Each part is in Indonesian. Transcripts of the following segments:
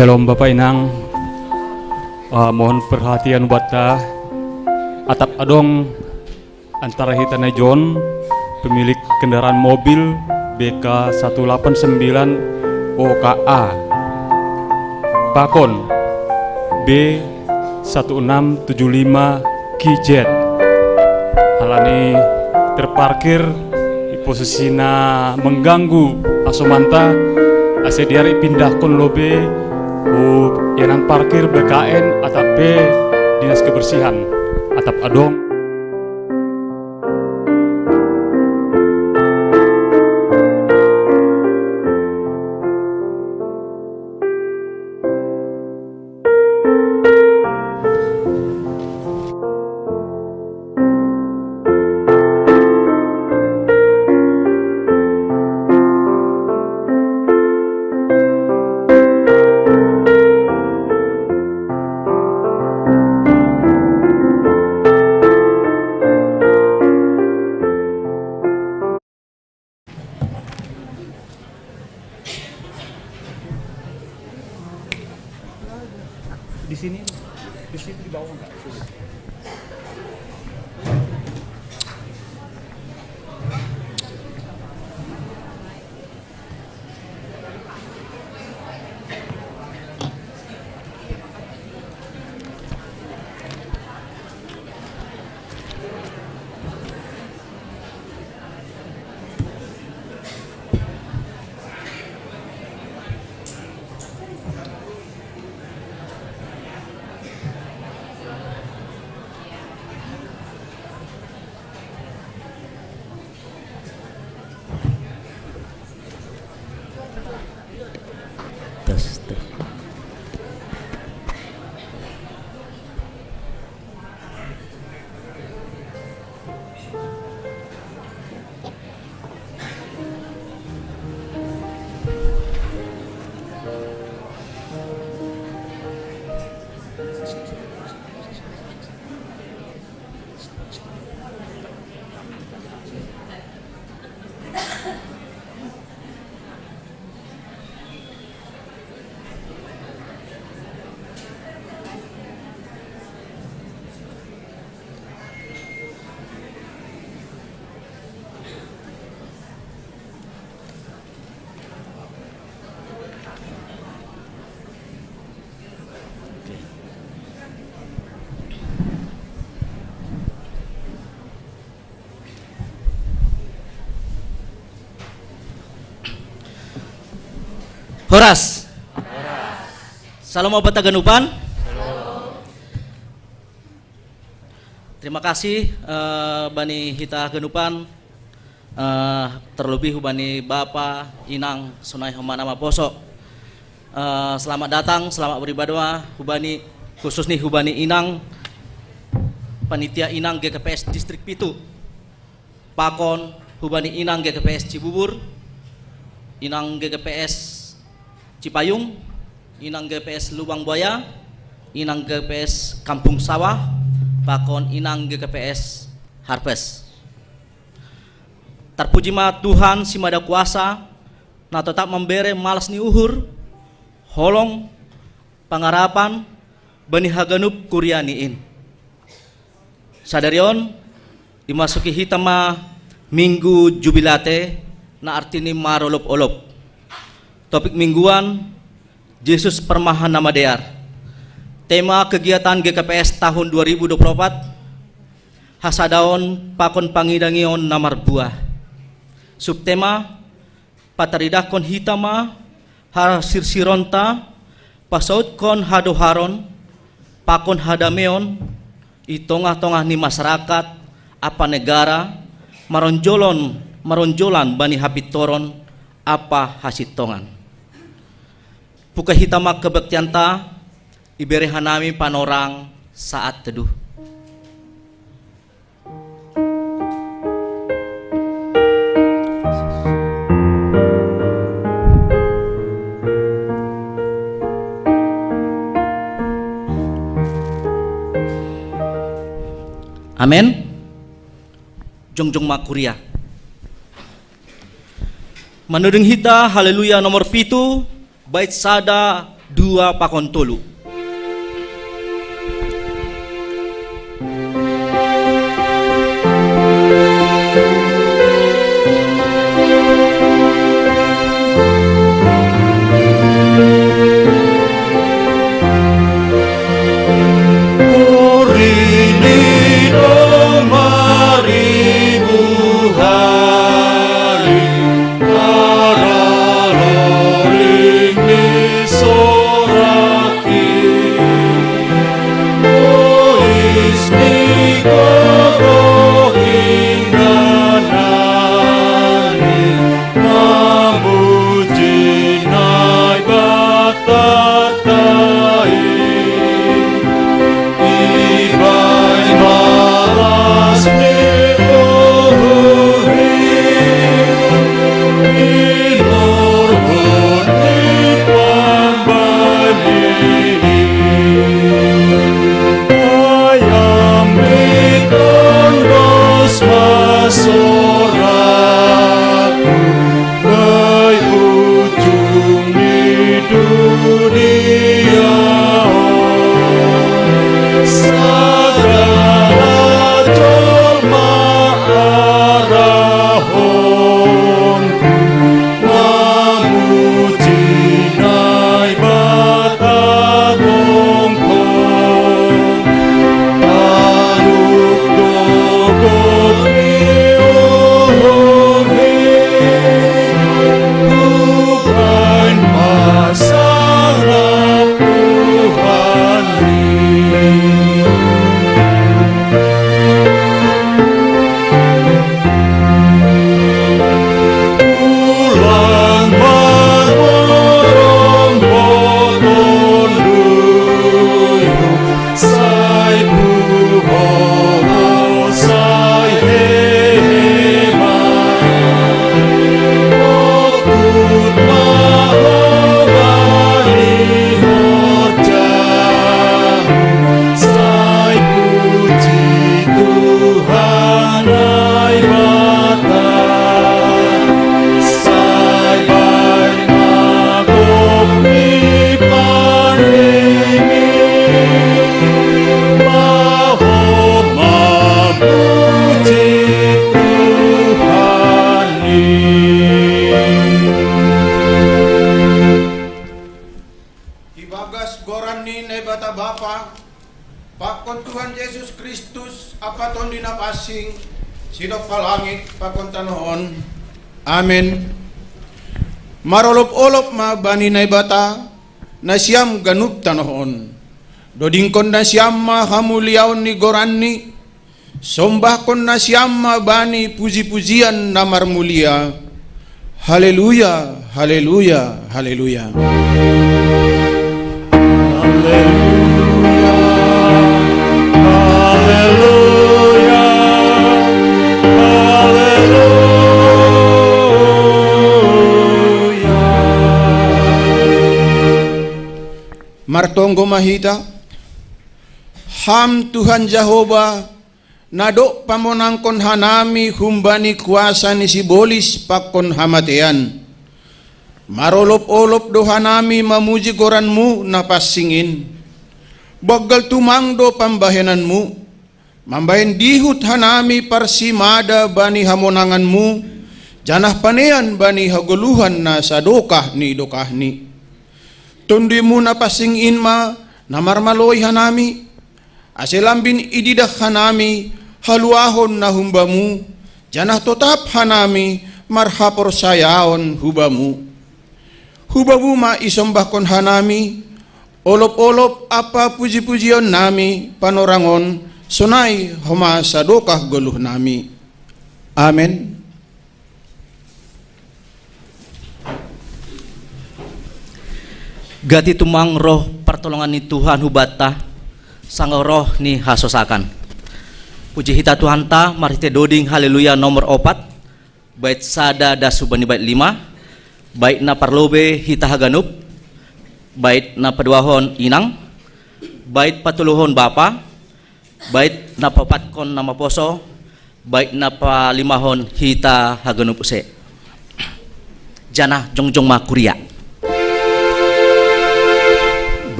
Shalom Bapak Inang, mohon perhatian bata atap adong antara hitana John, pemilik kendaraan mobil BK 189 OKA Pakon B 1675 KJ. Halani terparkir di posisinya mengganggu asomanta asediari pindahkan lobe yanan parkir BKN atap B Dinas Kebersihan atap adong. Di sini di bawah enggak sulit. Horas. Salam obat Taganupan. Terima kasih Bani Hita Ganupan, terlebih Bani Bapa Inang Sunai Homana Maposo. Selamat datang, selamat beribadah Hubani, khusus nih Hubani Inang, Panitia Inang GKPS Distrik Pitu, Pakon Hubani Inang GKPS Cibubur, Inang GKPS Cipayung, Inang GKPS Lubang Buaya, Inang GKPS Kampung Sawah, Pakon Inang GKPS Harpes. Terpuji ma Tuhan si Mada Kuasa, na tetap memberi malas ni uhur, holong, pangarapan, Bani Haganup Kuryaniin. Sadarion, dimasuki hitama minggu jubilate, na artini marolop-olop. Topik mingguan, Yesus Permahan Nama Dear. Tema kegiatan GKPS tahun 2024, Hasadaon Pakon Pangidangion Namar Buah. Subtema, Pataridakon Hitama, Harasirsironta, Pasaut-kon Hadoharon, Pakon Hadameon, Itongah-tongah ni masyarakat, apa negara, maronjolan Bani Habitoron, apa hasitongan. Puka hitama kebaktianta iberi hanami panorang saat teduh. Amin. Jongjong makuria. Menurung hita haleluya nomor pitu bait sada 2 pakon tolu. Ibagas gorani na bata Bapa, pakon Tuhan Yesus Kristus, apaton dinapasing, sidok palangit, pakon tanoon. Amen. Marolop-olop mabani na bata, na siyam ganup tanoon. Dodingkon na siyam mahamuliaw ni gorani, sombah kon na siyam mabani puji-pujian na marmulia. Haleluya, haleluya, haleluya. Martonggo mahita, ham Tuhan Jehovah, nado pamonangkon hanami humbani kuasa ni sibolis pakon hamatean. Marolop-olop do hanami mamuji goranmu napasingin. Bagal tumangdo pambahenanmu, mambahen dihut hanami parsimada bani hamonanganmu, janah panean bani hagoluhan na sadokah ni dokahni. Tundimu napasingin ma namarmaloy hanami, asilambin ididak hanami haluahon na humbamu, janah totap hanami marhapor sayaon hubamu. Hubamu ma isombahkon hanami, olop-olop apa puji-pujian nami panorangon, sunay homa sadokah goluh nami. Amen. Gati tumang roh pertolongan ni Tuhan hubata, sang roh ni hasosakan. Puji hita Tuhan ta, marite doding haleluya nomor 4, bait sada dasubani bait 5, bait na parlobe hita haganup, bait na paduahon inang, bait patuluhon bapa, bait na papatkon na maposo, bait na palimahon hita haganup use. Jana jongjong makuria.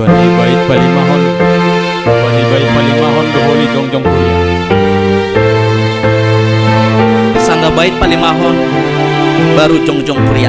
Bani bait palimahon doholi jongjong kuria. Sangga bait palimahon baru jongjong kuria.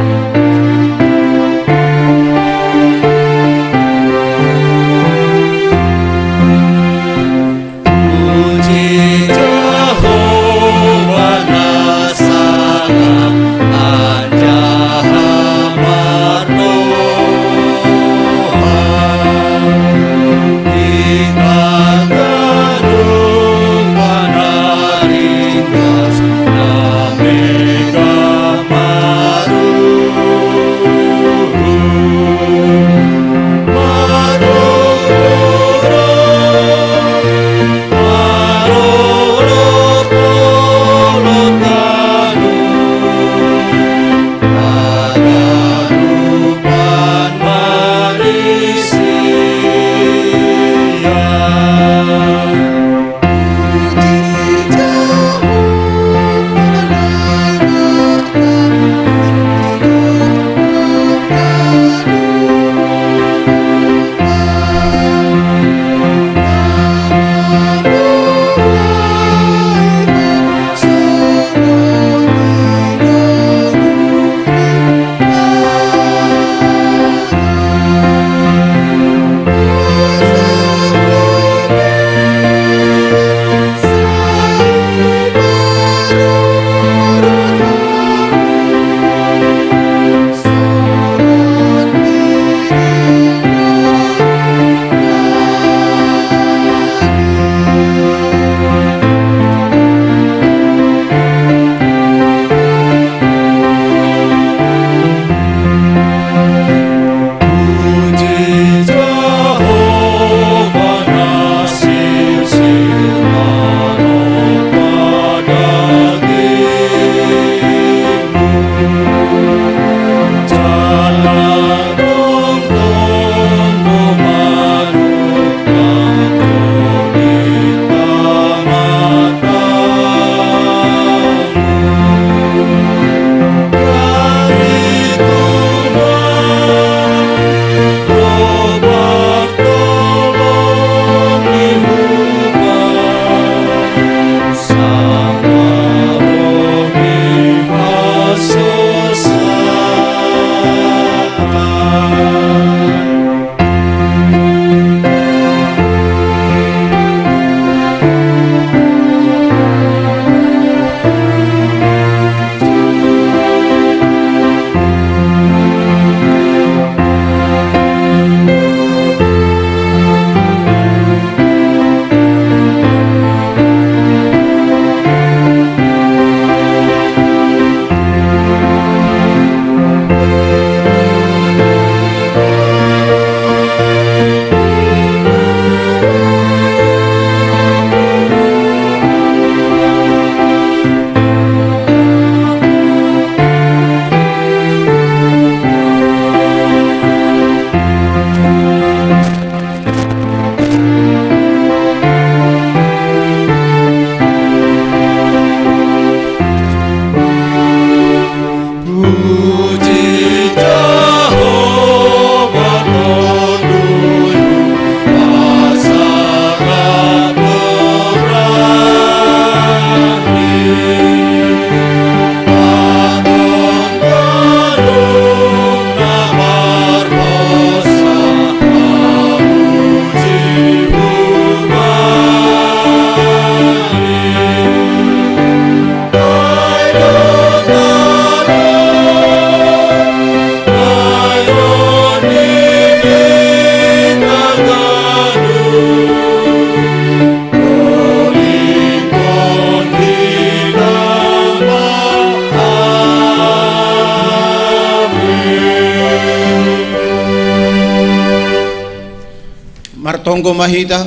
Martonggo mahita,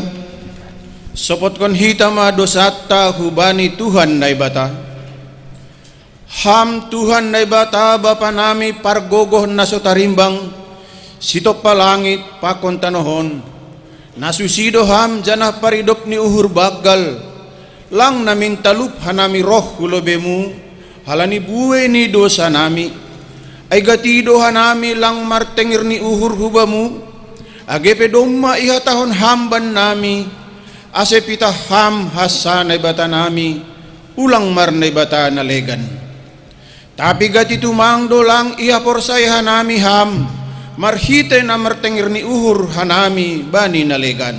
sopot kon hita ma dosata hubani Tuhan na ibata. Ham Tuhan na ibata Bapa nami pargogoh na sotarimbang, sitok palangit pakon tanohon. Nasusido ham janah paridop ni uhur bagal, lang namin talup hanami roh hulobemu, halani buwe ni dosa nami. Ay gatido hanami lang martengir ni uhur hubamu, agepe domma iha tahon hamban nami, ase pita ham hasanay bata nami, ulang marnay bata nalegan. Tapi gati tumang dolang iha porsay hanami ham, marhite na martengir ni uhur hanami bani nalegan.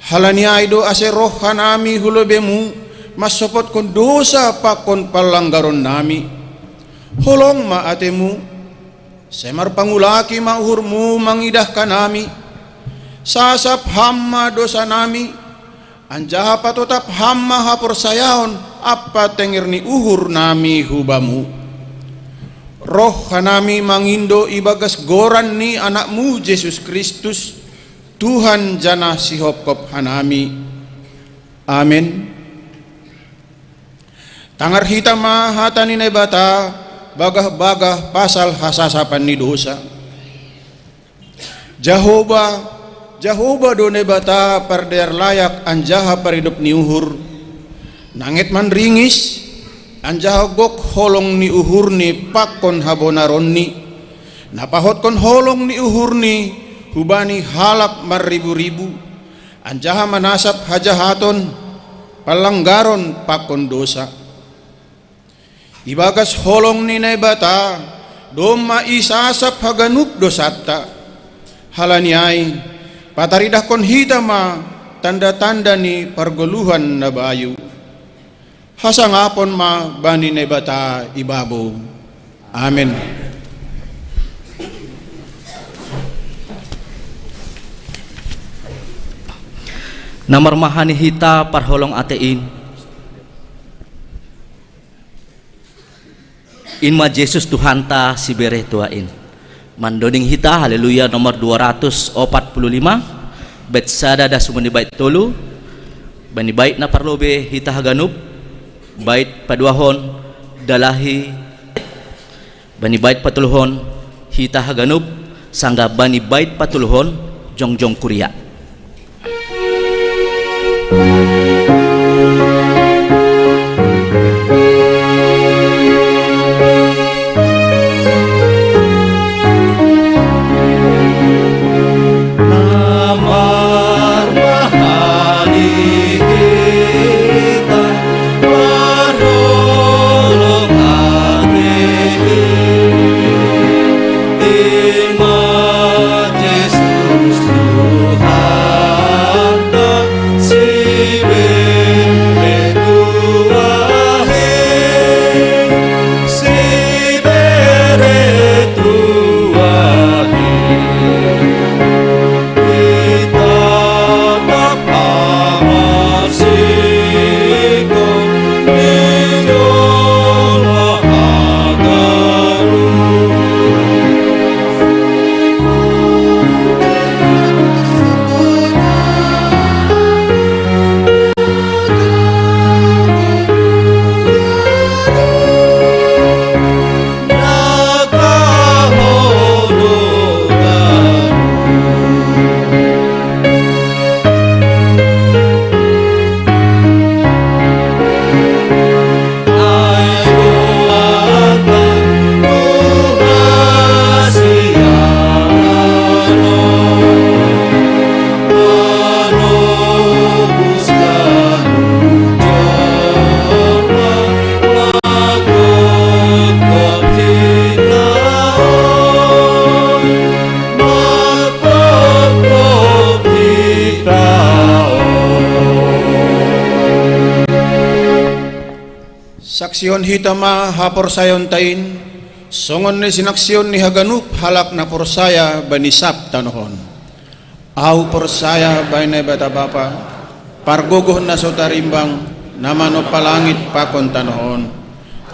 Halani aido ase roh hanami hulobemu, masopot kon dosa pakon palanggaron nami. Holong ma atemu, semar pangulaki mauhurmu mangidah kanami, sasap hamma dosa nami, anjaha patotap hamma hapor sayaon, apa tengir ni uhur nami hubamu. Roh kanami mangindo ibagas goran ni anakmu Yesus Kristus, Tuhan jana sihopkop hanami. Amin. Tangar hitam hatani nebata, bagah-bagah pasal hasasapan ni dosa. Jehovah do nebata parder layak anjaha paridup ni uhur, nangit man ringis anjaha gok holong ni uhur ni pakon habonaron ni, napahot kon holong ni uhur ni hubani halap maribu-ribu, anjaha manasap hajahaton palanggaron pakon dosa. Ibagas holong ni nebata doma isasap haganup dosata, halaniay pataridah kon hitama tanda-tanda ni pargoluhan na bayu, hasangapon ma bani nebata ibabo. Amen. Namar mahani hita parholong atein, Inma Yesus Tuhanta sibere tuain. Mandoning hita haleluya nomor 245, Betsada da sumuni bait tolu, bani bait na parlobe hita haganup, bait paduahon dalahi, bani bait patuluhon hita haganup, sangga bani bait patuluhon jongjong kuria. Saksyon hitama hapor sayon tain, songon ni sinaksyon ni haganup halak na porsaya banisap tanohon. Au porsaya bani bata bapa, pargogoh na sotarimbang namano palangit pakon tanohon.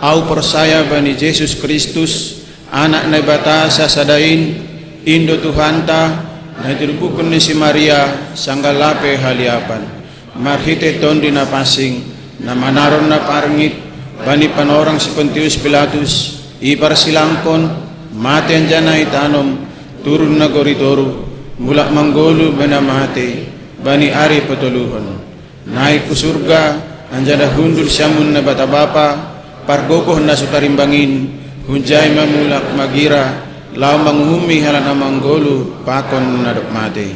Au porsaya bani Yesus Kristus, anak na bata sa sadain, Indo Tuhanta, na itilbukon ni si Maria, sanggalape haliapan. Marhite tondi na pasing, na manaron na parngit, bani panorang si Pontius Pilatus, ipar silangkon, mati anjana itanom, turun na goritoru, mula manggolo banamate, bani ari patuluhon. Naik ku surga, anjana hundul siamun na batabapa, pargokoh na sutarimbangin, hunjay mamulak magira, lau manghumi halana manggolu pakon nadok mate.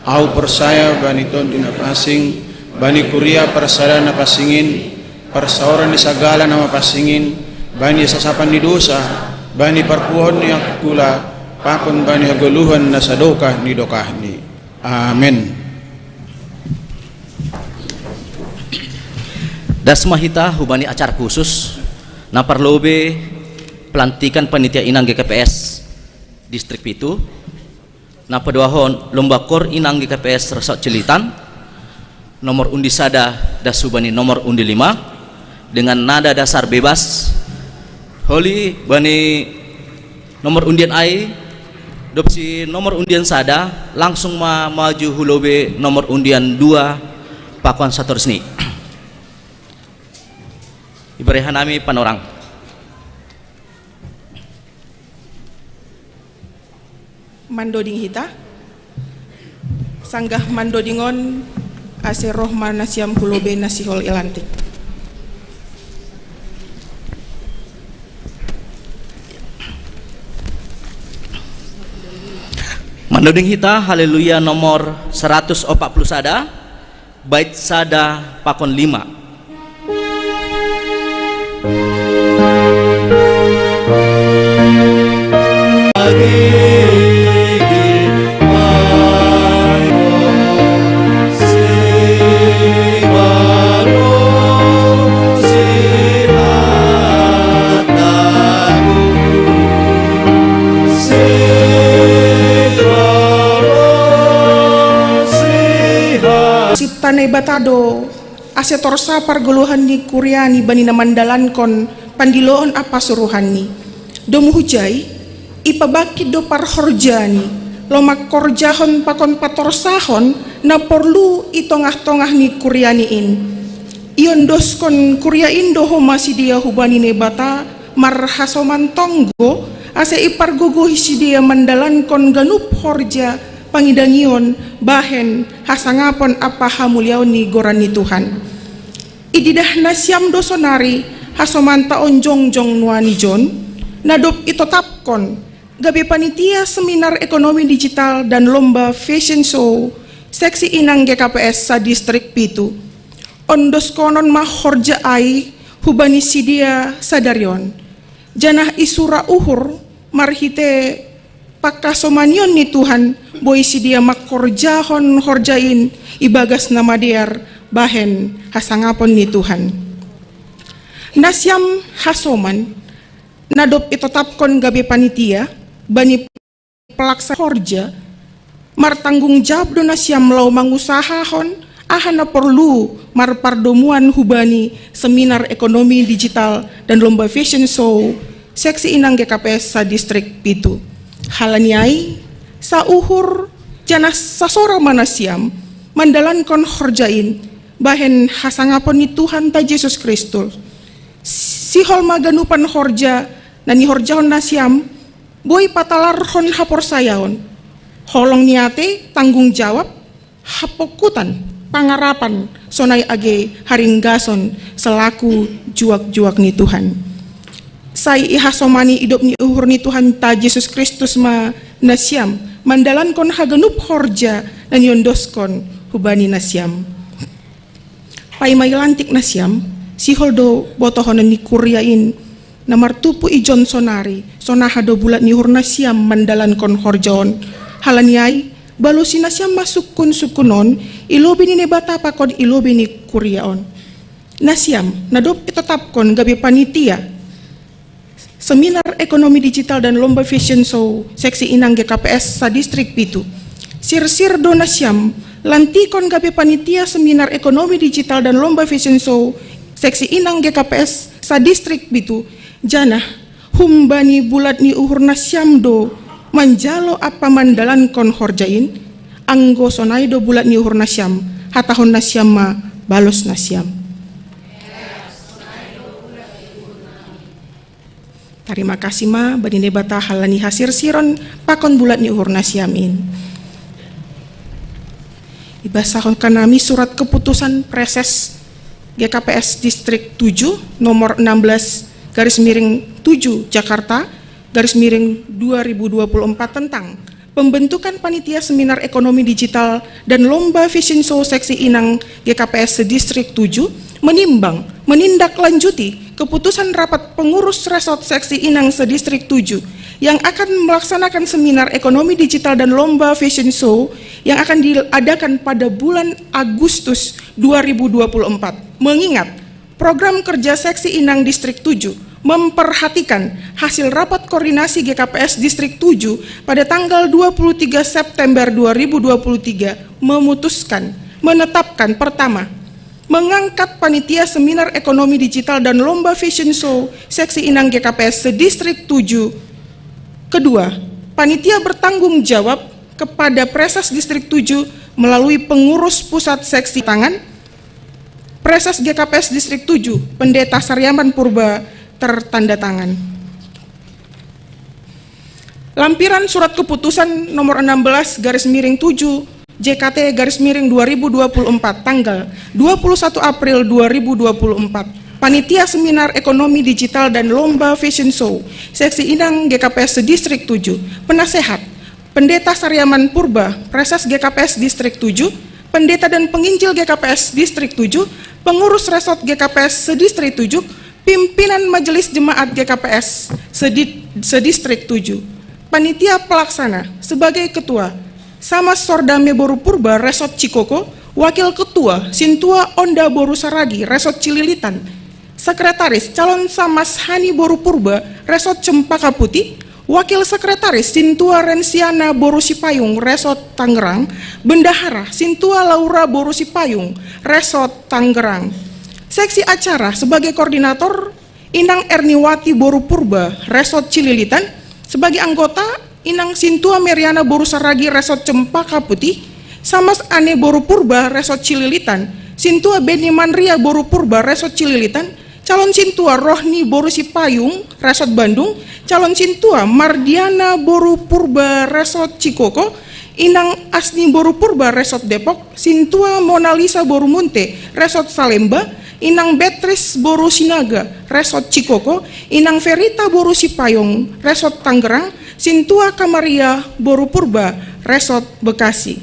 Au persaya bani ton dina pasing, bani kuria persaya na pasingin, persauran di sagala nama pasingin, bani sasapan di dosa, bani parpuhon ni akula, pakon bani hagoluhan na sadokah ni dokah ni. Amin. Dasmahita hubani acara khusus na parlobe pelantikan panitia inang GKPS distrik Pitu na paduahon lomba kor inang GKPS Resort Cilitan nomor undi sada das hubani nomor undi 5 dengan nada dasar bebas holi bani nomor undian ai dopsi nomor undian sada langsung maju hulobe nomor undian 2 pakuan satu resni Ibarehanami panorang. Mandoding hita sanggah mandodingon ase rohman nasiam kulobe nasihol ilantik. Mandoding hita haleluya nomor 140 sada bait sada pakon 5. Panay batado ase torsa parguluhan ni kuryani bani namandalan kon pandiloon apa suruhan ni domu hujay ipabakid do parhorjani lomak korjahon pakon patorsahon na perlu itongah-tongah ni kuryaniin iyon dos kon kuryain do homa si dia hubani ne bata marhasoman tonggo ase iparguguh si dia mandalan kon ganup horja pangidangion bahen hasangapon apa hamuliaon ni goran ni Tuhan ididah nasyam dosonari hasomanta onjong-jong nuani jon nadop itotapkon gabi panitia seminar ekonomi digital dan lomba fashion show seksi inang GKPS sa distrik Pitu ondos konon mahorja ai hubani sidia sadarion janah isura uhur marhite pakasomanion ni Tuhan boy si dia makorjahon horjain ibagas nama diar bahen hasangapon ni Tuhan nasyam hasoman nadop itotapkon gabi panitia bani pelaksa horja martanggung jawab do nasyam lau mangusahahon ahana perlu marpardomuan hubani seminar ekonomi digital dan lomba fashion show seksi inang GKPS sa distrik Pitu halaniai sa uhur janah sasora manasyam mandalan kon horjain bahen hasangapon ni Tuhan ta Yesus Kristus sihol maganupan horja nani horjahon nasyam boy patalarhon hapor sayaon holong niate tanggung jawab hapokutan pangarapan sonai age haringgason selaku juak-juak ni Tuhan sai ihasomani idop ni uhur ni Tuhan ta Yesus Kristus ma nasyam mandalan kon haganup horja dan yondoskon hubani nasyam pai mailantik nasyam si holdo botohonan ni kuryain namartupu ijon sonari sonahado bulat ni hur nasyam mandalan kon horjaon halaniai balu si nasyam masuk kun sukunon ilobi ni nebata pakod ilobi ni kuryaon nasyam nadop itetapkon gabi panitia seminar ekonomi digital dan lomba fashion show seksi inang GKPS sa distrik Pitu sir-sir do nasyam lantikon gabi panitia seminar ekonomi digital dan lomba fashion show seksi inang GKPS sa distrik Pitu janah humbani bulat ni uhur nasyam do manjalo apa mandalan kon horjain anggo sonai do bulat ni uhur nasyam hatahon nasyam ma balos nasyam. Terima kasih ma badine bata halani hasir siron pakon bulat ni uhur nasyamin. Ibasahon kanami surat keputusan preses GKPS distrik 7 nomor 16 garis miring 7 Jakarta 2024 tentang pembentukan panitia seminar ekonomi digital dan lomba fashion show seksi Inang GKPS Distrik 7 menimbang, menindaklanjuti keputusan rapat pengurus resort seksi Inang Sedistrik 7 yang akan melaksanakan seminar ekonomi digital dan lomba fashion show yang akan diadakan pada bulan Agustus 2024. Mengingat program kerja seksi Inang Distrik 7 memperhatikan hasil rapat koordinasi GKPS Distrik 7 pada tanggal 23 September 2023 memutuskan, menetapkan pertama, mengangkat panitia seminar ekonomi digital dan lomba fashion show seksi Inang GKPS Distrik 7. Kedua, panitia bertanggung jawab kepada Presas Distrik 7 melalui pengurus pusat seksi tangan Presas GKPS Distrik 7, Pendeta Saryaman Purba tertanda tangan. Lampiran surat keputusan nomor 16/7 JKT/2024 tanggal 21 April 2024. Panitia Seminar Ekonomi Digital dan Lomba Fashion Show Seksi Inang GKPS Distrik 7, Penasehat Pendeta Saryaman Purba, Presas GKPS Distrik 7, Pendeta dan Penginjil GKPS Distrik 7, Pengurus Resort GKPS Sedistrik 7, Pimpinan Majelis Jemaat GKPS Sedistrik 7. Panitia Pelaksana sebagai Ketua Samas Sordame Boru Purba Resort Cikoko, Wakil Ketua Sintua Onda Boru Saragi Resort Cililitan, Sekretaris Calon Samas Hani Boru Purba Resort Cempaka Putih, Wakil Sekretaris Sintua Rensiana Boru Sipayung Resort Tangerang, Bendahara Sintua Laura Boru Sipayung Resort Tangerang. Seksi Acara sebagai Koordinator Inang Erniwati Boru Purba Resort Cililitan, sebagai anggota Inang Sintua Meriana Boru Saragi Resort Cempaka Putih, Samas Ane Boru Purba Resort Cililitan, Sintua Beni Manria Boru Purba Resort Cililitan, Calon Sintua Rohni Boru Sipayung Resort Bandung, Calon Sintua Mardiana Boru Purba Resort Cikoko, Inang Asni Boru Purba Resort Depok, Sintua Mona Lisa Boru Munte Resort Salemba, Inang Beatrice Boru Sinaga Resort Cikoko, Inang Verita Boru Sipayung Resort Tangerang, Sintua Kamaria Boru Purba Resort Bekasi.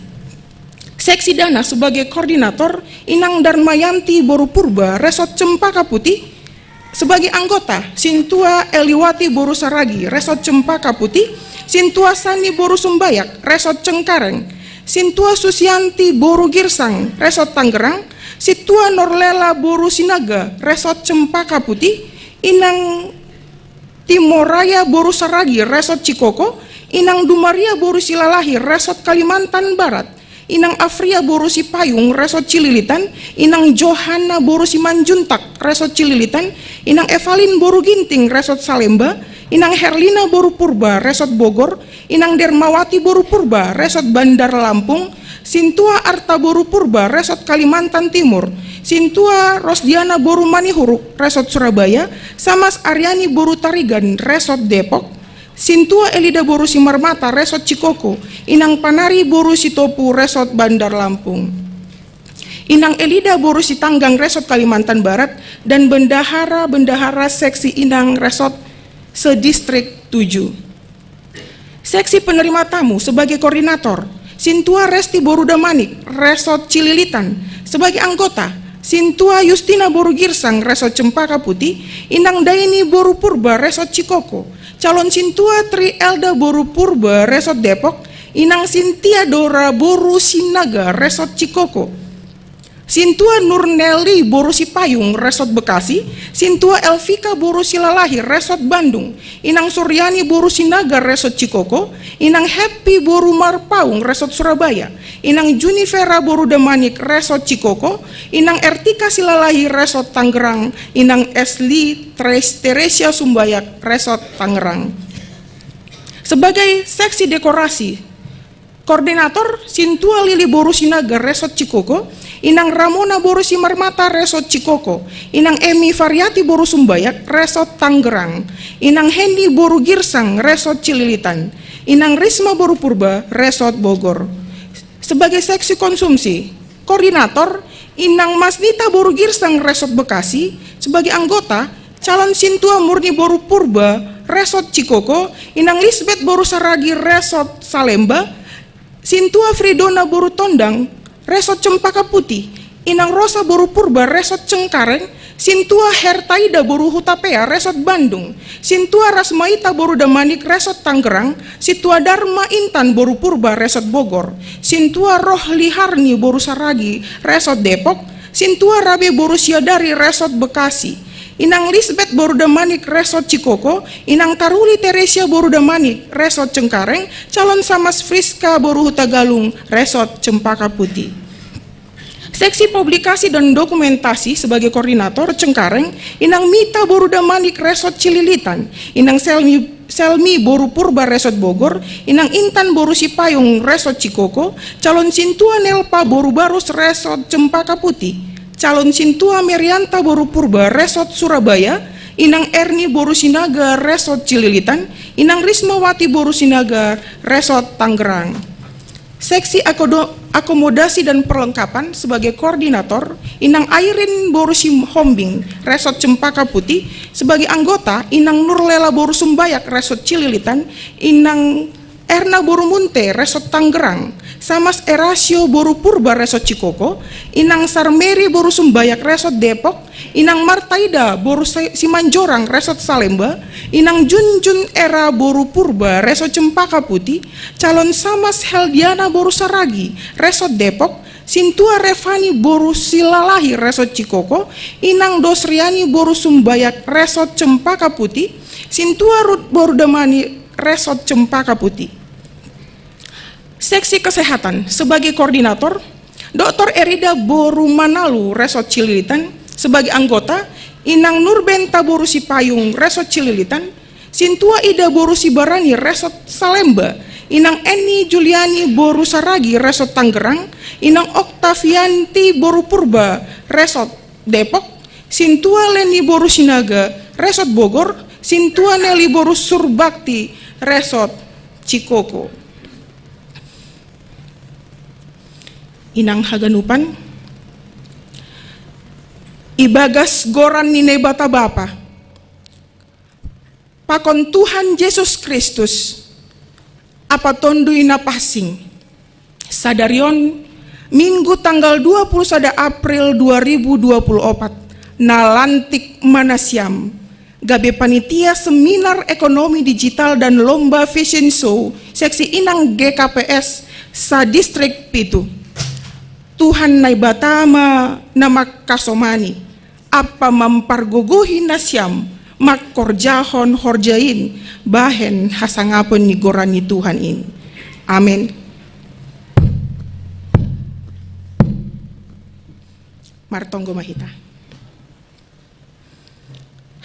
Seksi Dana sebagai Koordinator Inang Darmayanti Boru Purba Resort Cempaka Putih, sebagai anggota Sintua Eliwati Boru Saragi Resort Cempaka Putih, Sintua Sani Boru Sumbayak Resort Cengkareng, Sintua Susianti Boru Girsang Resort Tangerang, Sintua Norlela Boru Sinaga Resort Cempaka Putih, Inang Timoraya Boru Saragi Resort Cikoko, Inang Dumaria Boru Silalahi Resort Kalimantan Barat, Inang Afria Boru Sipayung Resort Cililitan, Inang Johana Boru Simanjuntak Resort Cililitan, Inang Evalin Boru Ginting Resort Salemba, Inang Herlina Boru Purba Resort Bogor, Inang Dermawati Boru Purba Resort Bandar Lampung, Sintua Arta Boru Purba Resort Kalimantan Timur, Sintua Rosdiana Boru Manihuruk Resort Surabaya, Samas Aryani Boru Tarigan Resort Depok, Sintua Elida Boru Simarmata Resort Cikoko, Inang Panari Boru Sitopu Resort Bandar Lampung, Inang Elida Boru Sitanggang Resort Kalimantan Barat, dan Bendahara Seksi Inang Resort Sedistrik 7. Seksi Penerima Tamu sebagai Koordinator Sintua Resti Boru Damanik Resort Cililitan, sebagai anggota Sintua Justina Boru Girsang Resort Cempaka Putih, Inang Daini Boru Purba Resort Cikoko, Calon Sintua Tri Elda Boru Purba Resort Depok, Inang Sintia Dora Boru Sinaga Resort Cikoko, Sintua Nurneli Boru Sipayung Resort Bekasi, Sintua Elvika Boru Silalahi Resort Bandung, Inang Suryani Boru Sinaga Resort Cikoko, Inang Happy Boru Marpaung Resort Surabaya, Inang Junivera Boru Damanik Resort Cikoko, Inang Ertika Silalahi Resort Tangerang, Inang Esli Teresia Sumbayak Resort Tangerang. Sebagai Seksi Dekorasi Koordinator Sintua Lili Boru Sinaga Resort Cikoko, Inang Ramona Boru Simarmata Resort Cikoko, Inang Emi Variati Boru Sumbayak Resort Tangerang, Inang Hendi Boru Girsang Resort Cililitan, Inang Risma Boru Purba Resort Bogor. Sebagai Seksi Konsumsi Koordinator Inang Masnita Boru Girsang Resort Bekasi, sebagai anggota Calon Sintua Murni Boru Purba resot Cikoko, inang Lisbeth boru saragi resot Salemba, Sintua Fridona boru Tondang resot Cempaka Putih, inang Rosa boru Purba resot Cengkareng, Sintua Hertaida boru Hutapea resot Bandung, Sintua Rasmaita boru Damanik resot Tangerang, Situa Dharma Intan boru Purba resot Bogor, Sintua Rohli Harni boru Saragi resot Depok, Sintua Rabe boru Siadari resot Bekasi, inang Lisbeth boru Damanik resot Cikoko, inang Taruli Teresia boru Damanik resot Cengkareng, calon Samas Friska boru Hutagalung resot Cempaka Putih. Seksi Publikasi dan Dokumentasi sebagai koordinator Cengkareng, inang Mita boru Damanik resot Cililitan, inang Selmi boru Purba resot Bogor, inang Intan boru Sipayung resot Cikoko, calon Sintua Nelpa boru Barus resot Cempaka Putih, calon Sintua Merianta boru Purba resot Surabaya, inang Erni boru Sinaga resot Cililitan, inang Rismawati boru Sinaga resot Tangerang. Seksi Akomodasi dan Perlengkapan sebagai koordinator, inang Airin boru Hombing resot Cempaka Putih, sebagai anggota inang Nurlela boru Sumbayak resot Cililitan, inang Erna boru Munte resot Tangerang, Samas Erasio boru Purba resot Cikoko, inang Sarmeri boru Sumbayak resot Depok, inang Martaida boru Simanjorang resot Salemba, inang Junjun Era boru Purba resot Cempaka Putih, calon Samas Heldiana boru Saragi resot Depok, Sintua Revani boru Silalahi resot Cikoko, inang Dosriani boru Sumbayak resot Cempaka Putih, Sintua Rut boru Damani resot Cempaka Putih. Seksi Kesehatan sebagai koordinator, Dr. Erida boru Manalu resot Cililitan, sebagai anggota inang Nurbenta boru Sipayung resot Cililitan, Sintua Ida boru Sibarani resot Salemba, inang Eni Juliani boru Saragi resot Tangerang, inang Oktavianti boru Purba resot Depok, Sintua Leni boru Sinaga resot Bogor, Sintua Neli boru Surbakti resot Cikoko. Inang Haganupan, Ibagas Goran Nine Bata Bapa, Pakon Tuhan Yesus Kristus, apa tondui napasing, sadarion Minggu tanggal 21 April 2024, nalantik manasiam, gabe panitia seminar ekonomi digital dan lomba fashion show, seksi inang GKPS sa distrik Pitu. Tuhan nai batama nama kasomani, apa mempargogohi nasyam, makkorjahon horjain, bahen hasangapon ni gorani Tuhan ini. Amin. Martonggo Mahita.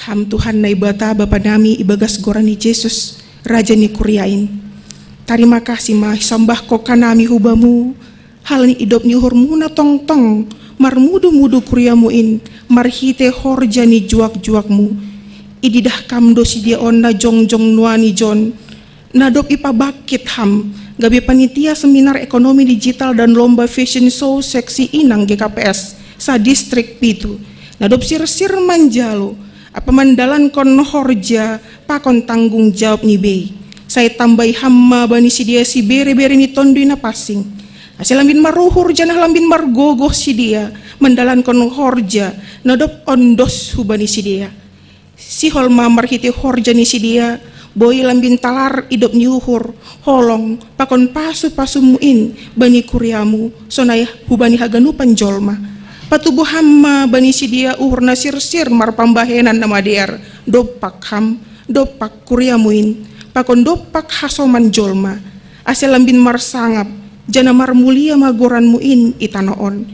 Ham Tuhan nai bata Bapa nami Ibagas Gorani Yesus, Raja ni Kuriain. Terima kasih mah sambah ko kanami hubamu, hal ni idop ni hormuna tong-tong, marmudu-mudu kuriamuin, marhite horjani juak-juakmu, ididah kamdo si dia onna jong-jong nuani jon, nadop ipa bakit ham, gabi panitia seminar ekonomi digital dan lomba fashion show seksi inang GKPS, sa distrik Pitu, nadop sir-sir manjalo, apa mandalan kon horja, pakon tanggung jawab ni bei, saya tambai hamma bani si dia si bere-bere ni tondui na pasing, Asil lambin maruhur janah lambin margogoh si dia mendalan kon horja nadop ondos hubani si dia si hol mamar hiti horja ni si dia boy lambin talar idop nyuhur holong pakon pasu muin bani kuriamu sonay hubani haganupan jolma patubuh hamma bani si dia uhur nasir-sir mar pambahenan nama der dopak ham dopak kuriamuin pakon dopak hasoman jolma asil lambin mar sangap jana mar mulia magoran muin itanoon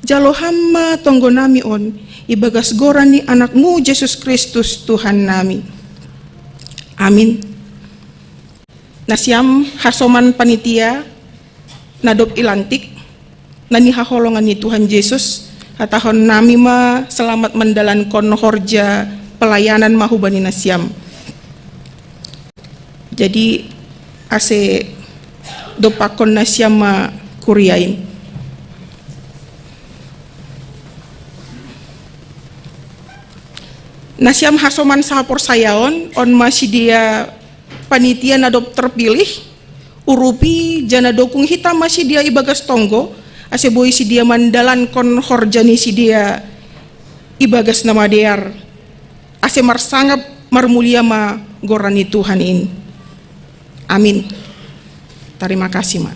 jalo hamma tonggo nami on Ibagas Goran ni anakmu Yesus Kristus Tuhan nami. Amin. Nasyam hasoman panitia nadop ilantik nani haholongan ni Tuhan Yesus hatahon nami ma selamat mendalan kon horja pelayanan mahubani nasyam. Jadi ase dopakon nasyam ma kuriain. Nasiam hasoman sahapor sayaon on masih dia panitia nadop terpilih urupi jana dokung hitam masih dia ibagas tonggo ase boy si dia mandalan kon horjani si dia ibagas nama dear ase marsangap marmulia ma gorani Tuhan ini. Amin. Terima kasih, Ma.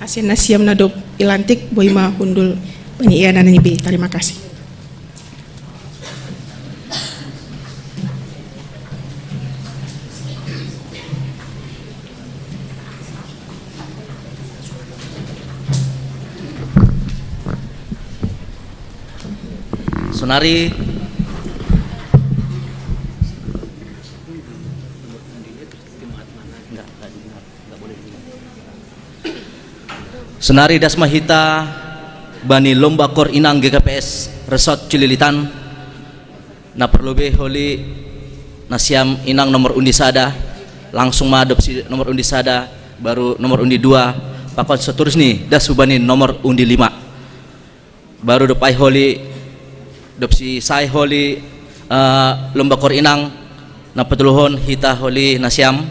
Asin nasiam nadop ilantik boima hundul penyianan ini be. Terima kasih. Sunari Senari Dasmahita Bani Lomba Kor Inang GKPS Resort Cililitan na perlobe holi nasiam inang nomor undi sada langsung adopsi nomor undi sada baru nomor undi 2 pakon seterus nih das subani nomor undi 5 baru depai holi adopsi sai holi Lomba Kor Inang na petuluhon hita holi nasiam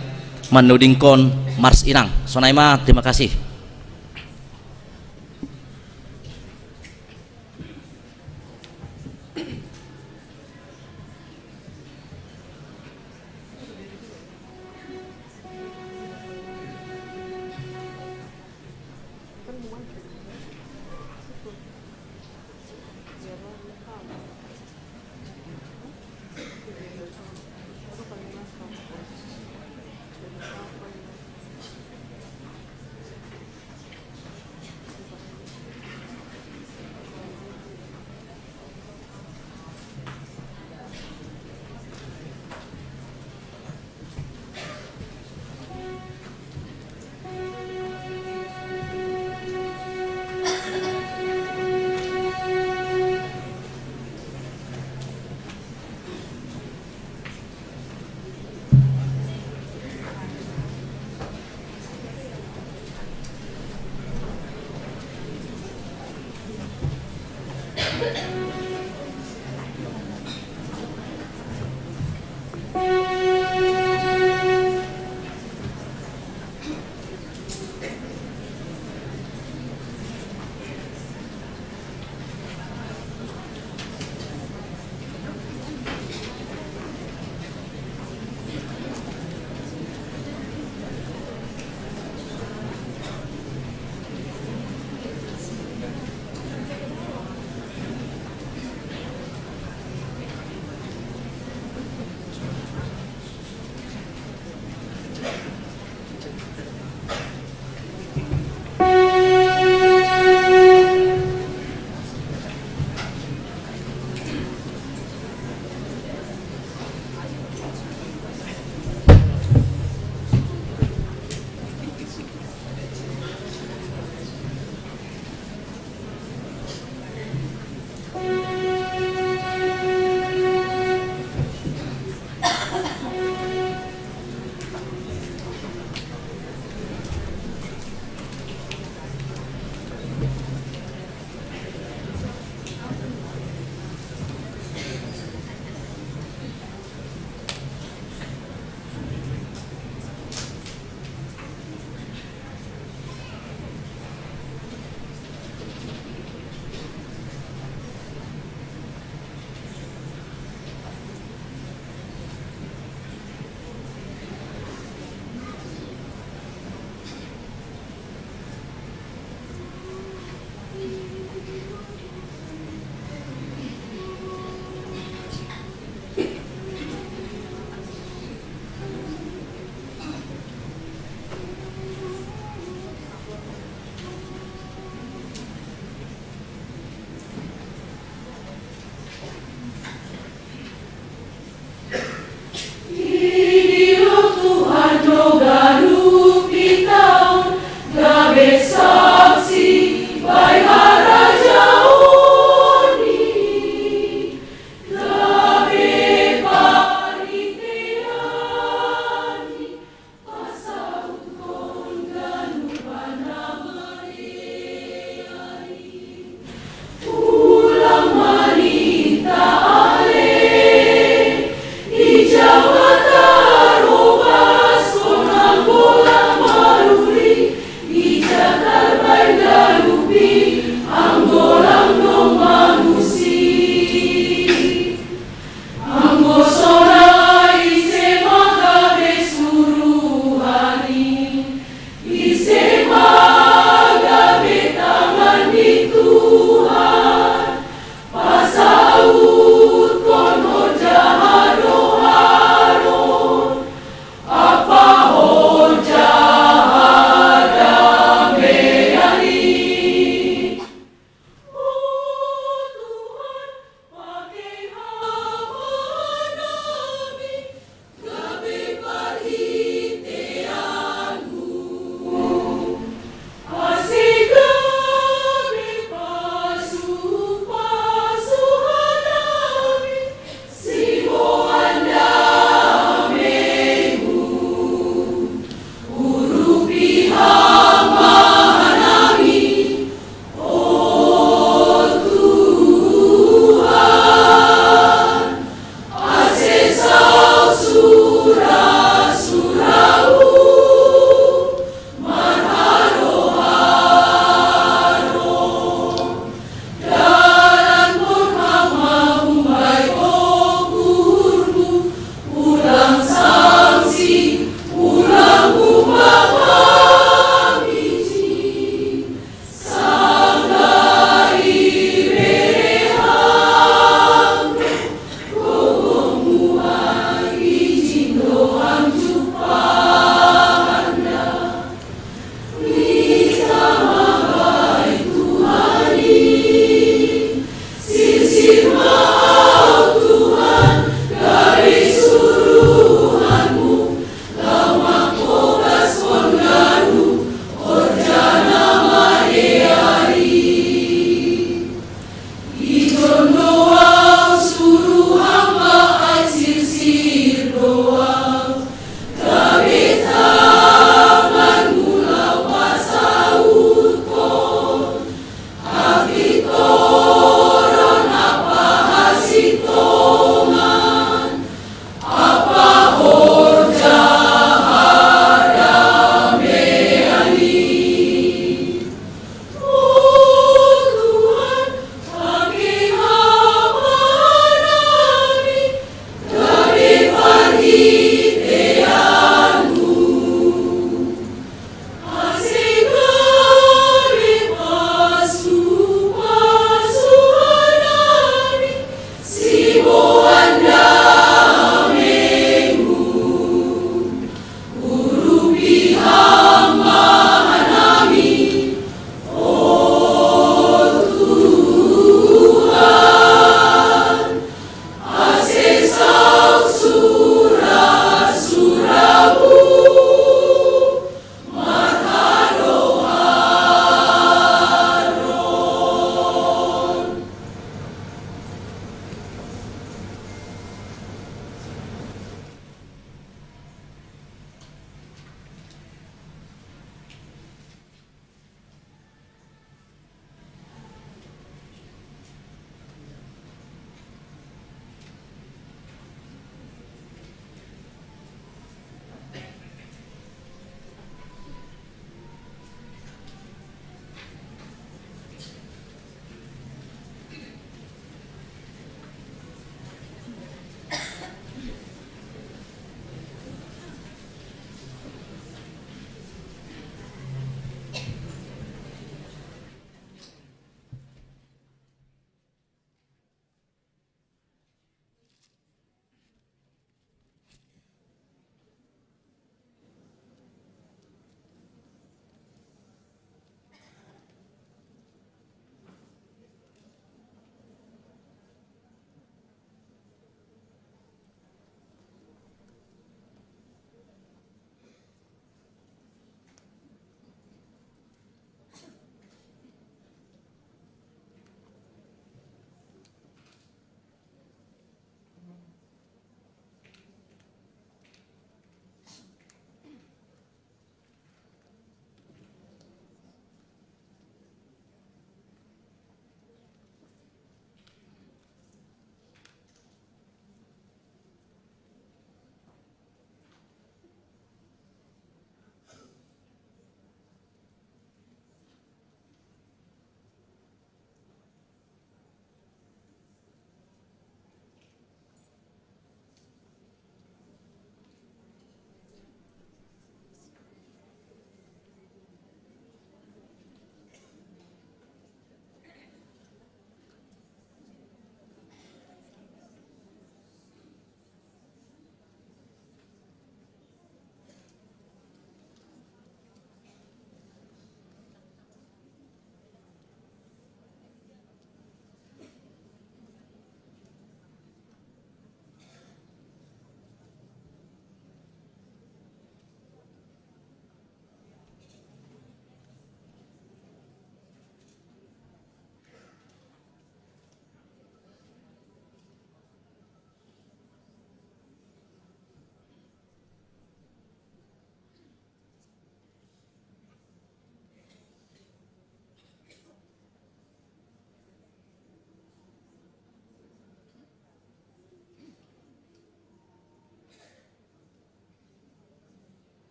manudingkon Mars Inang. Sonaima, terima kasih.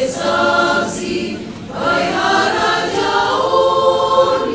Saksi, baik hara jauh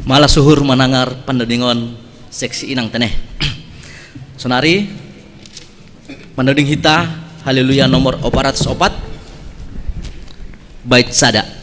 malah suhur menangar pendedingon seksi inang teneh. Sonari pendeding hita haleluya nomor 404 bait sada.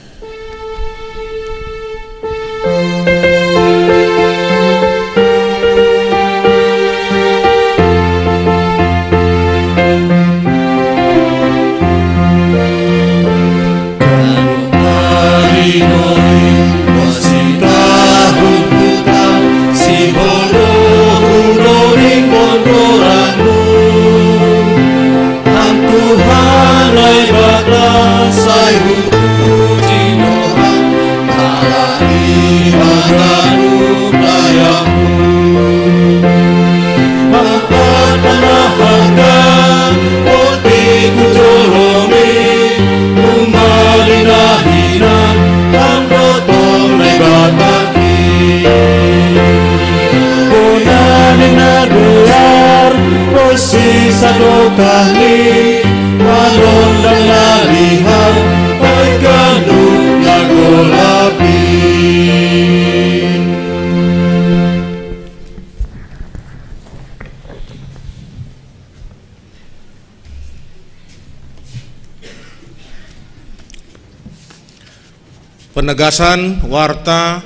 Penegasan warta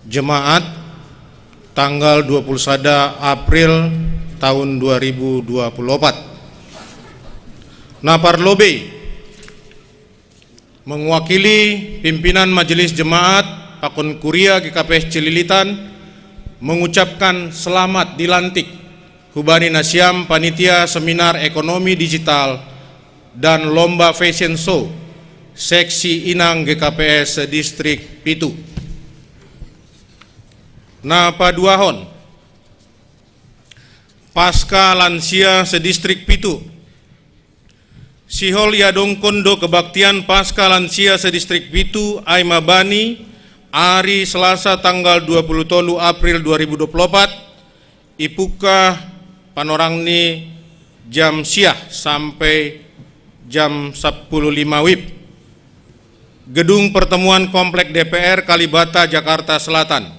jemaat tanggal 21 April tahun 2024. Naparlobe mewakili pimpinan Majelis Jemaat Pakon Kuria GKPS Cililitan mengucapkan selamat dilantik Hubani Nasyam Panitia Seminar Ekonomi Digital dan Lomba Fashion Show Seksi Inang GKPS Distrik Pitu. Napaduahon Pasca Lansia Sedistrik Pitu Sihol Yadong Kondo Kebaktian Pasca Lansia Sedistrik Pitu Aima Bani hari Selasa tanggal 23 April 2024 ipuka panorangni jam siah sampai jam 10.05 WIB Gedung Pertemuan Komplek DPR Kalibata Jakarta Selatan.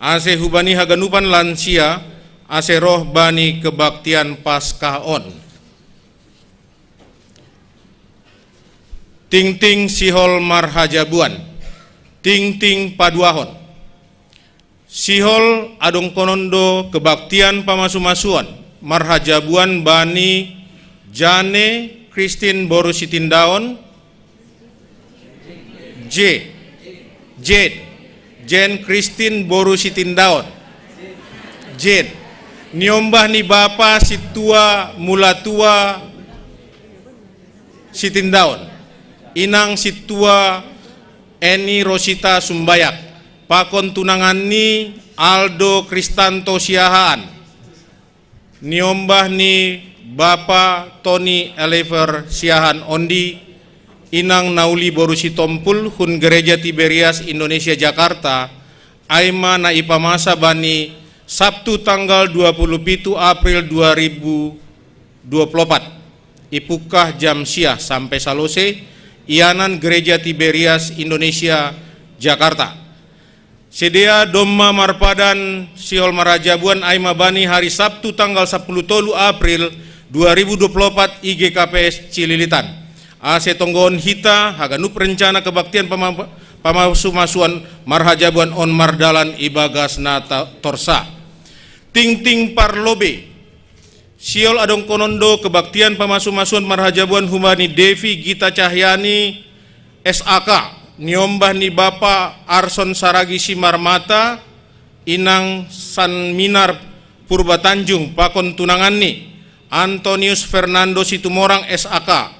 Ase Hubani Haganupan Lansia Ase Rohbani Kebaktian Paskaon. Ting Ting Sihol Marhajabuan Ting Ting Paduahon Sihol Adong Konondo Kebaktian Pamasumasuan Marhajabuan Bani Jane Christine Borusitindaon Jen Christine Borusitindaon Jen niombah ni bapa situa mulatua sitindaon inang situa Eni Rosita Sumbayak pakon tunangan ni Aldo Kristanto Siahaan niombah ni bapa Tony Eliver Siahaan Ondi inang Nauli Borusi Tompul Hun Gereja Tiberias Indonesia Jakarta Aima na ipamasa bani Sabtu tanggal 27 April 2024 ipukah jam siah sampai salose Ianan Gereja Tiberias Indonesia Jakarta. Sedia Domma Marpadan Sihol Marajabuan Aima Bani hari Sabtu tanggal 10 April 2024 IGKPS Cililitan. Ase tonggon hita haganup rencana kebaktian pamasumasuan Marhajabuan on Mardalan Ibagas Nata Torsa. Ting Ting Parlobe Siol Adong Konondo kebaktian pamasumasuan Marhajabuan Humani Devi Gita Cahyani SAK niombah ni Bapa Arson Saragi Simarmata inang Sanminar Purba Tanjung pakon tunangan ni Antonius Fernando Situmorang SAK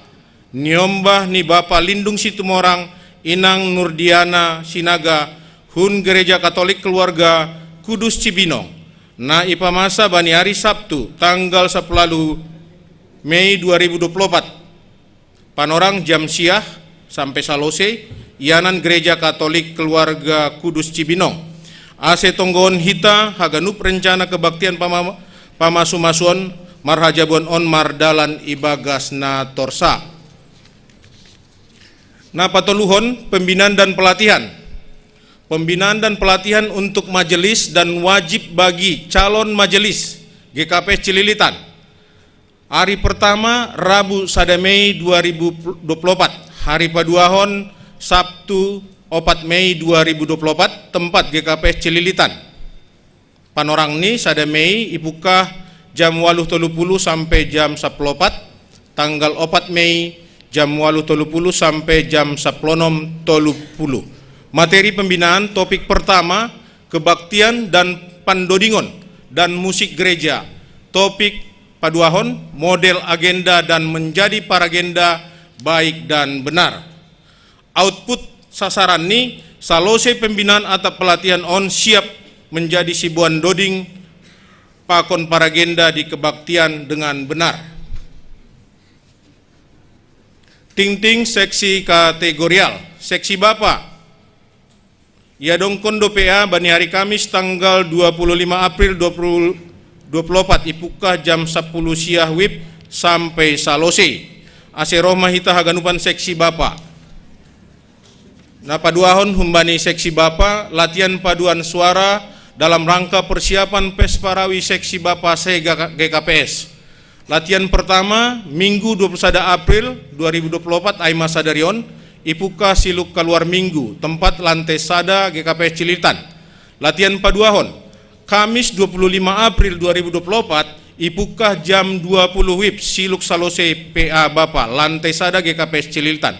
niombah ni Bapa Lindung Situmorang inang Nurdiana Sinaga Hun Gereja Katolik Keluarga Kudus Cibinong na ipamasa bani hari Sabtu tanggal 10 Mei 2024 panorang jam siah sampai salose Ianan Gereja Katolik Keluarga Kudus Cibinong. Ase tonggon hita haganup rencana kebaktian pamasumasuan Marhajabuan on Mardalan Ibagas na Torsa. Na patoluhon pembinaan dan pelatihan pembinaan dan pelatihan untuk majelis dan wajib bagi calon majelis GKPS Cililitan. Hari pertama Rabu sada Mei 2024, hari paduahon Sabtu 4 Mei 2024, tempat GKPS Cililitan. Panorang ni sada Mei ibuka jam 8.30 sampai jam 14, tanggal 4 Mei jam 8.30 sampai jam 16.30. Materi pembinaan topik pertama, kebaktian dan pandodingon dan musik gereja. Topik paduahon, model agenda dan menjadi paragenda baik dan benar. Output sasaran ni, salose pembinaan atau pelatihan on siap menjadi sibuan doding pakon paragenda di kebaktian dengan benar. Ting-ting seksi kategorial, seksi Bapak. Ya dongkon do PA bani hari Kamis tanggal 25 April 2024 ipuka jam 10 siah wib sampai salose. Ase rohmah hita haganupan seksi Bapak. Nah paduahon humbani seksi Bapak latihan paduan suara dalam rangka persiapan Pesparawi seksi Bapak GKPS. Latihan pertama Minggu 21 April 2024 Aima Sadarion ipuka siluk keluar minggu tempat lantai sada GKPS Cililitan. Latihan paduahon Kamis 25 April 2024 ipuka jam 20 WIB siluk salose PA Bapak lantai sada GKPS Cililitan.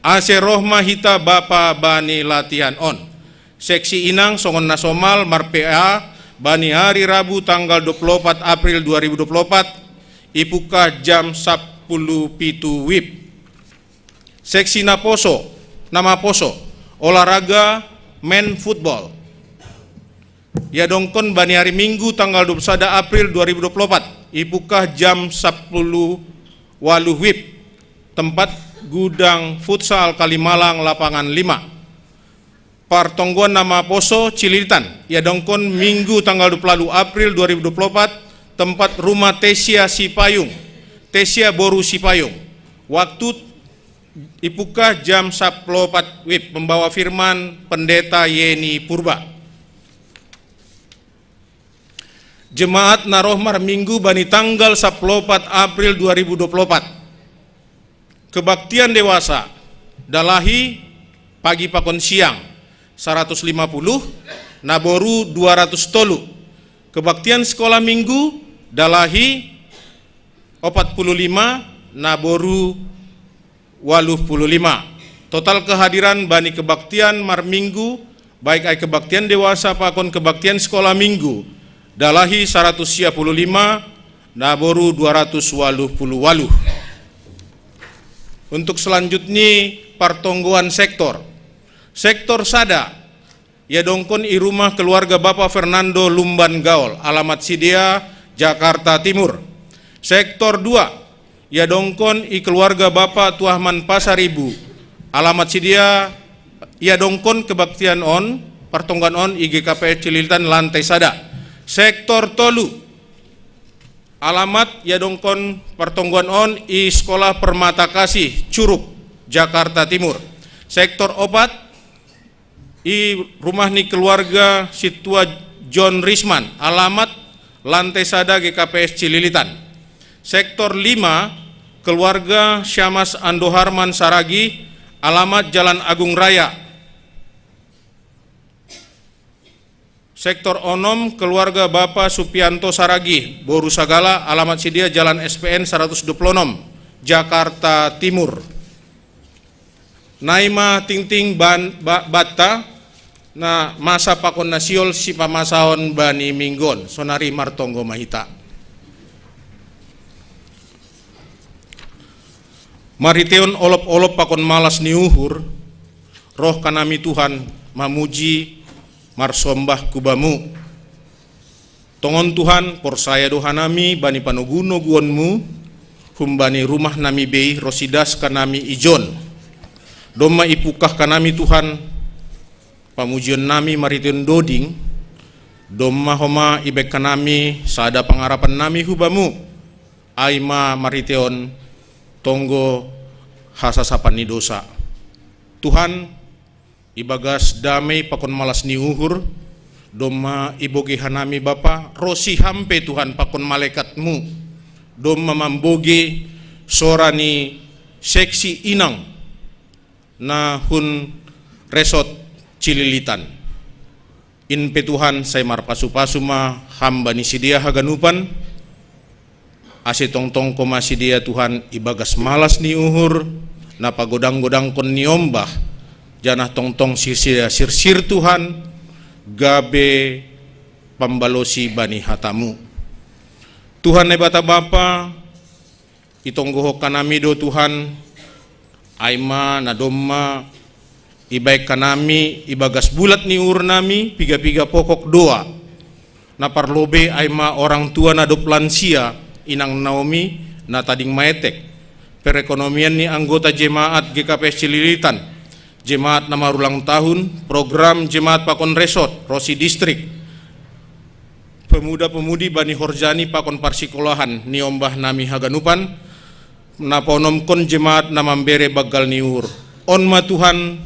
Ase rohmah hita Bapak bani latihan on. Seksi Inang Songon Nasomal Mar PA bani hari Rabu tanggal 24 April 2024 ipuka jam 10 pitu WIB. Seksi Naposo, nama Poso, olahraga men football. Ya dongkon bani hari Minggu tanggal 21 April 2024 ipuka jam 10 walu WIB tempat gudang futsal Kalimalang lapangan 5. Partongguan nama Poso Cililitan. Ya dongkon Minggu tanggal 20 April 2024 tempat rumah Tesia Sipayung, Tesia Boru Sipayung. Waktu ipuka jam 14 WIB membawa firman Pendeta Yeni Purba. Jemaat Narohmar Minggu bani tanggal 14 April 2024. Kebaktian dewasa dalahi pagi pakon siang 150, naboru 200 tolu. Kebaktian sekolah minggu dalahi 45, naboru 85. Total kehadiran bani kebaktian mar minggu baik ai kebaktian dewasa pakon kebaktian sekolah minggu dalahi 155, naboru 288. Untuk selanjutnya partonggoan sektor. Sektor sada ya dongkon i rumah keluarga Bapak Fernando Lumban Gaol, alamat Sidia, Jakarta Timur. Sektor 2 ya dongkon i keluarga Bapak Tuahman Pasaribu, alamat Sidia ya dongkon kebaktian on partonggoan on IGKPS Cililitan lantai sada. Sektor tolu alamat ya dongkon partonggoan on i Sekolah Permata Kasih Curug, Jakarta Timur. Sektor opat i rumah ni keluarga Situa John Risman, alamat lantai sada GKPS Cililitan. Sektor 5 keluarga Syamas Ando Harman Saragi, alamat Jalan Agung Raya. Sektor onom keluarga Bapak Supianto Saragi, Boru Sagala, alamat Sidia Jalan SPN 126, Jakarta Timur. Naima Tingting Batta na masa pakon nasiol si pamasahon bani minggon sonari martonggo mahita. Mariteon olop-olop pakon malas niuhur, roh kanami Tuhan mamuji marsombah kubamu. Tongon Tuhan porsaya dohanami bani panuguno guonmu, humbani rumah nami bei rosidas kanami ijon. Doma ipukah kanami Tuhan, pamujian nami mariteon doding, doma homa ibek kanami sada pangarapan nami hubamu, aima mariteon tonggo hasasapan ni dosa. Tuhan ibagas damai pakon malas ni uhur, doma ibogi hanami Bapa, rosi hampe Tuhan pakon malaikatmu, doma mambogi sora ni seksi inang na hun resort Cililitan. Inpe Tuhan saya marpasu-pasu ma hamba ni sidia haganupan, ase tongtong koma sidia Tuhan ibagas malas ni uhur, na pagodang-godang kon ni ombah, janah tongtong sir Tuhan, gabe pambalosi bani hatamu. Tuhan nebata Bapa, itonggohok kanami do Tuhan, aima nadomma ibaik kanami ibagas bulat ni ur nami piga-piga pokok doa, na parlobe aima orang tua nadop lansia inang Naomi na tading maetek, perekonomian ni anggota jemaat GKPS Cililitan, jemaat nama ulang tahun, program jemaat pakon resort, Rosi Distrik, pemuda-pemudi Bani Horjani pakon parsikolahan ni ombah nami haganupan, naponomkon jemaat namambere bagal niur. Onma Tuhan,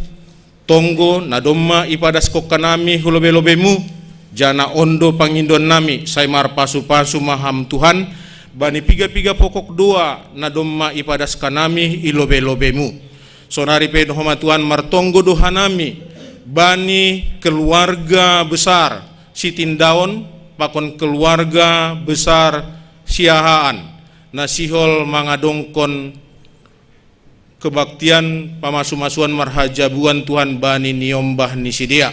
tonggo nadomma ipadas kokkanami hulobe-lobemu, jana ondo pangindon nami, saimar pasu-pasu maham Tuhan, bani piga-piga pokok doa nadomma ipadas kanami ilobe-lobemu. Sonari pedohoma Tuhan martonggo dohanami, bani keluarga besar Sitindaon, pakon keluarga besar Siahaan, nasihol mangadongkon kebaktian pamasu-masuan marhajabuan Tuhan bani niombah nisidia.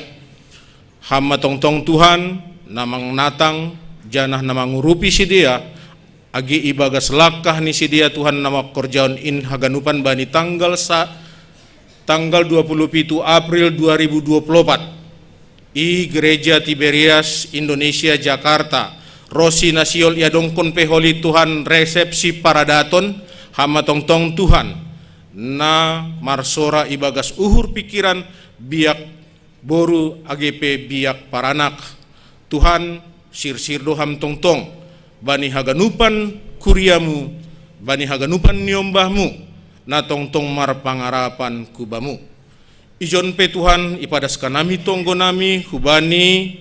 Hama tongtong Tuhan namang natang janah namang ngurupi sidia, agi ibagas lakah ni sidia Tuhan nama korjaon in haganupan bani tanggal 27 April 2024 i Gereja Tiberias Indonesia Jakarta, Rosi Nasiol iadongkon peholi Tuhan resepsi paradaton, hama tongtong Tuhan na marsora ibagas uhur pikiran biak boru AGP biak paranak Tuhan sir doham tongtong bani haganupan kuriamu, bani haganupan niombahmu, na tongtong mar pangarapan kubamu. Ijon pe Tuhan ipadas kanami tonggo nami hubani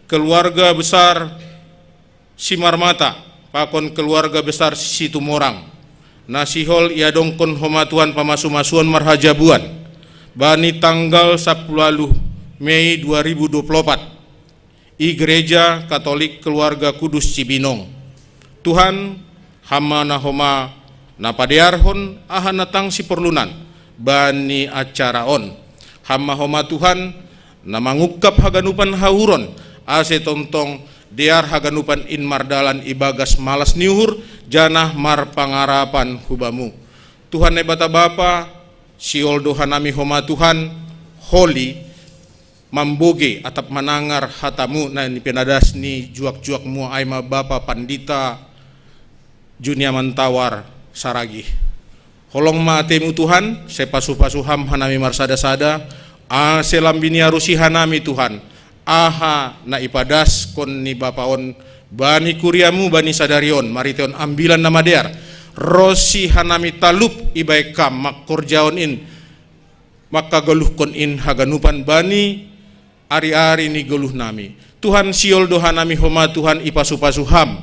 keluarga besar Simarmata, pakon keluarga besar Situmorang, nasihol iadongkon homa Tuhan pamasu-masuan marhajabuan bani tanggal 10 Mei 2024 i Gereja Katolik Keluarga Kudus Cibinong. Tuhan hama nahoma napadearhon ahanatang si perlunan bani acaraon, hama homa Tuhan namangukap haganupan hauron ase tontong dear haganupan in mardalan ibagas malas niuhur janah mar pangarapan hubamu. Tuhan nebata Bapa siol dohanami homa Tuhan holy mamboge atap manangar hatamu na ni penadas ni juak-juak mu aima Bapa Pandita Junia Mantawar Saragi. Holong maatemu Tuhan, sepasu-pasuham hanami marsada-sada, selambini arusi hanami Tuhan, aha na ipadas kon ni Bapaon bani kuriamu bani sadarion, mariteon ambilan nama dear, rosi hanami talup ibaikam makkorjaon in, maka geluh kon in haganupan bani ari-ari ni geluh nami. Tuhan siol dohanami homa Tuhan ipasu-pasuham,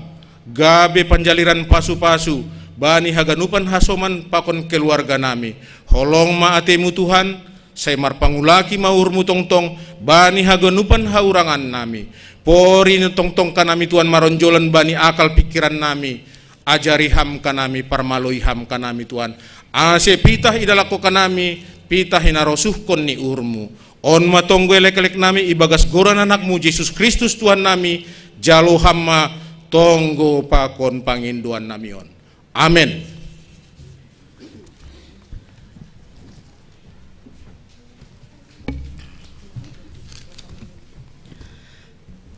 gabe panjaliran pasu-pasu, bani haganupan hasoman pakon keluarga nami. Holong maatemu Tuhan, saya marpangulaki maurmu tongtong, bani haganupan haurangan nami. Pori tongtong kanami Tuhan maronjolan bani akal pikiran nami, ajari ham kanami, parmaloi ham kanami Tuhan. Ase pitah idalako kanami, pitah inarosuh kon ni urmu. On matonggo elek-elek nami ibagas goran anakmu Yesus Kristus Tuhan nami, jalo hamma tonggo pakon panginduan namion. Amin.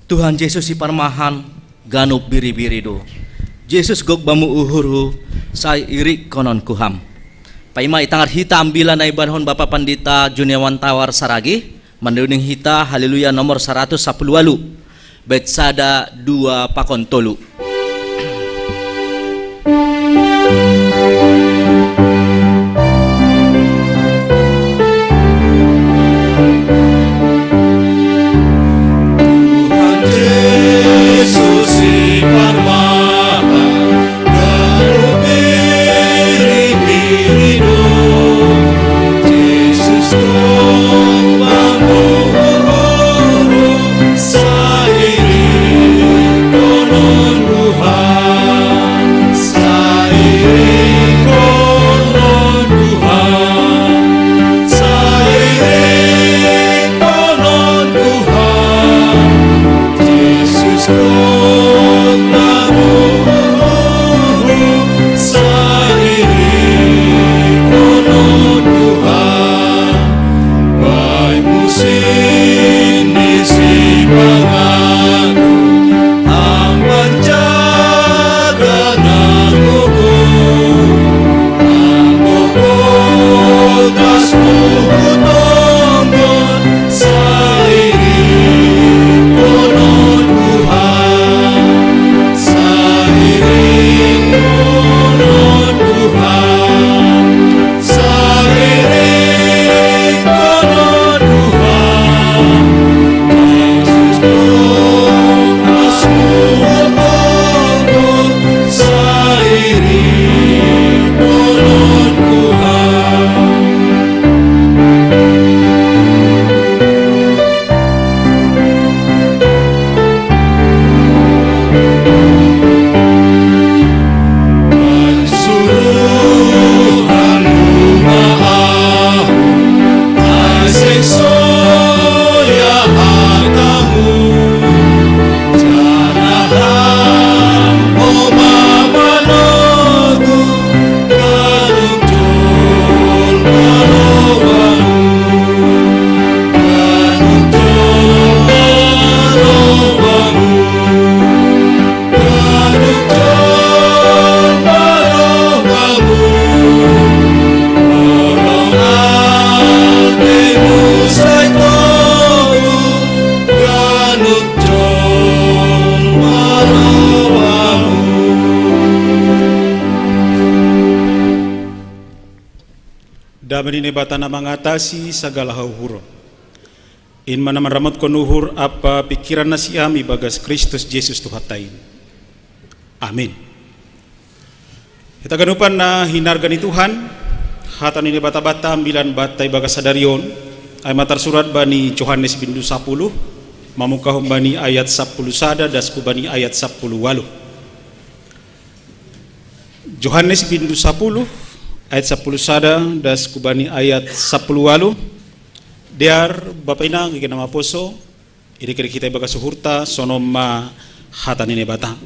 Tuhan Yesus si parmahan ganup biri-biri do. Yesus gok bamu uhuru sai irik konon kuham. Paima itangar hita ambilan na ibanhon Bapak Pandita Juniawan Tawar Saragi, menduning hita haleluya nomor 110 Betsada 2 pakon tolu. Abadine batana mengatasi segala hauhuro. In mana meramot konuhur apa pikiran nasiami bagas Kristus Yesus Tuhatain. Amin. Kita ganupan na hinargani Tuhan, hatan ini bata-bata ambilan batai bagas sadarion, ay matar surat bani Yohanes bindu 10, mamukahum bani ayat 10 sada, dasku bani ayat 10 walu. Yohanes bindu 10, ayat 10 sada, dasku bani ayat 10 walu. Diar Bapak Inang kiki nama poso, ini kira kita bagas suhurta, sonoma hatan ini bata.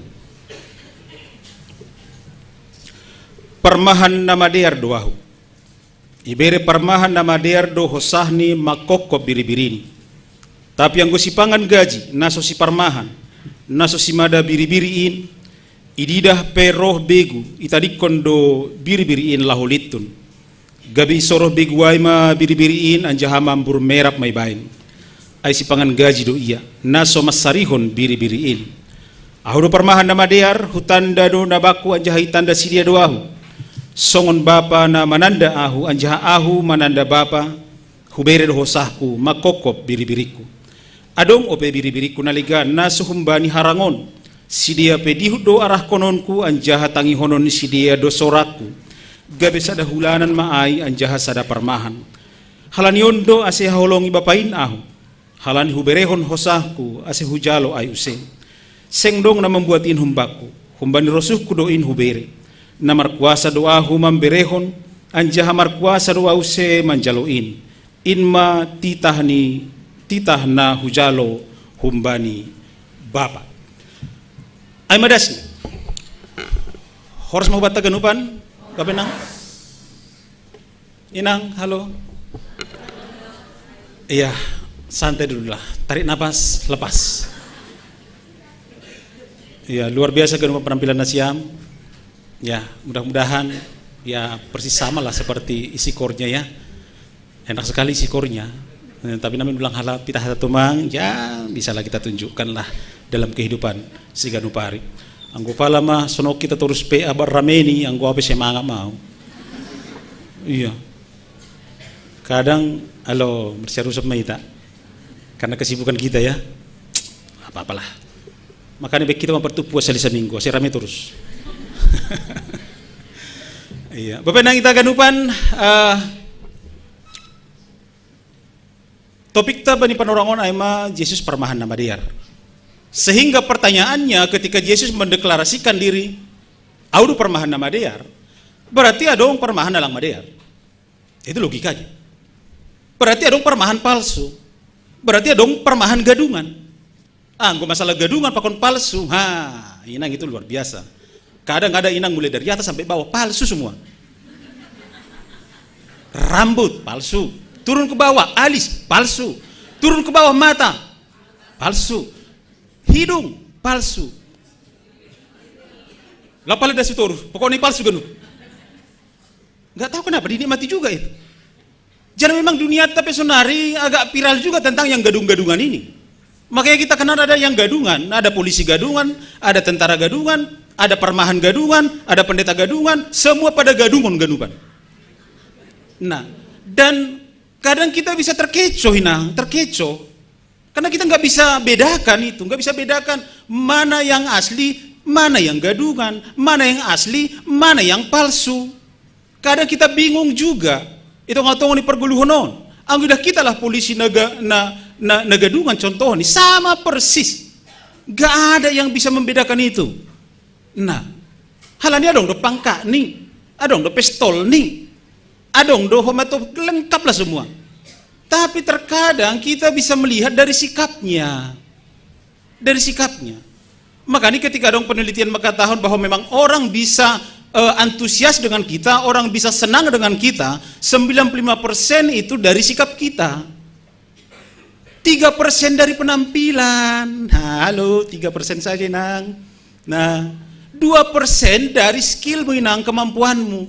Permahan nama diar doahu. Ibere permahan nama diar do hosahni makokko biri-birini. Tapi yang gosipangan gaji, naso si permahan, naso si mada biri-biriin, ididah peroh begu, itadikon do biri-biriin lahulitun. Gabi soroh begu waima biri-biriin anjahama ambur merap may bain. Ay si pangan gaji do iya, naso masarihon biri-biriin. Ahu do permahan nama diar, hutanda do nabaku anjahitanda sidia doahu. Songon bapa na mananda ahu anjaha ahu mananda bapa hubere do hosahku makokop biri-biriku adong ope biri-biriku naliga nasuhumbani harangon sidia pedihu do arah kononku anjaha tangi honon sidia do soraku gabe sada hulanan maai anjaha sada permahan halani ondo ase holongi bapain ahu halani huberehon hosahku ase hujalo ai useng sengdong na membuatin humbaku humbani rosuhku doin hubere namar kuasa doahu mamberehon anjaha mar kuasa doa use manjaloin inma titahna hujalo humbani bapa ay madasni horas mahubata ganupan kabenang inang halo iya santai dulu lah tarik napas lepas iya luar biasa ganupan penampilan nasiam. Ya, mudah-mudahan ya persis sama lah seperti isi kornya ya. Enak sekali isi kornya. Tapi namun ulang hala pitah tumang, ya bisalah kita tunjukkan lah dalam kehidupan si Ganupari. Anggo pala mah sono kita terus pe abar rameni, anggo apa semangat mau. Iya. Kadang alo bersarusap maita. Karena kesibukan kita ya. Apa-apalah. Makanya kita mempertupu puasa seminggu, saya rame terus. Iya, Bapak nang kita ganupan topik ta bani panorangon aima Yesus permahan nama diar. Sehingga pertanyaannya ketika Yesus mendeklarasikan diri audu permahan nama diar, berarti ada orang permahan dalam diar. Itu logikanya. Berarti ada orang permahan palsu. Berarti ada orang permahan gadungan. Anggo masalah gadungan pakon palsu. Inang itu luar biasa. Kadang ada inang mulai dari atas sampai bawah palsu semua. Rambut palsu, turun ke bawah alis palsu, turun ke bawah mata palsu, hidung palsu. Lapal ada sitor, pokoknya palsu ganu. Nggak tahu kenapa dinikmati juga itu. Jadi memang dunia tapi sonari agak viral juga tentang yang gadung-gadungan ini. Makanya kita kenal ada yang gadungan, ada polisi gadungan, ada tentara gadungan, ada permahan gadungan, ada pendeta gadungan, semua pada gadungan-gadungan. Nah, dan kadang kita bisa terkecoh, karena kita nggak bisa bedakan itu, nggak bisa bedakan mana yang asli, mana yang gadungan, mana yang asli, mana yang palsu. Kadang kita bingung juga, itu nggak tahu nih perguluhonon. Anggudah kita lah polisi nagadungan contoh nih sama persis, nggak ada yang bisa membedakan itu. Nah, halanya dong do pangka nih, adong do pistol nih, adong do homato lengkap lah semua. Tapi terkadang kita bisa melihat dari sikapnya, Makanya ketika dong penelitian mengatakan bahwa memang orang bisa antusias dengan kita, orang bisa senang dengan kita, 95% itu dari sikap kita. 3% dari penampilan. Halo, 3% saja nang. Nah, 2% dari skill menang kemampuanmu.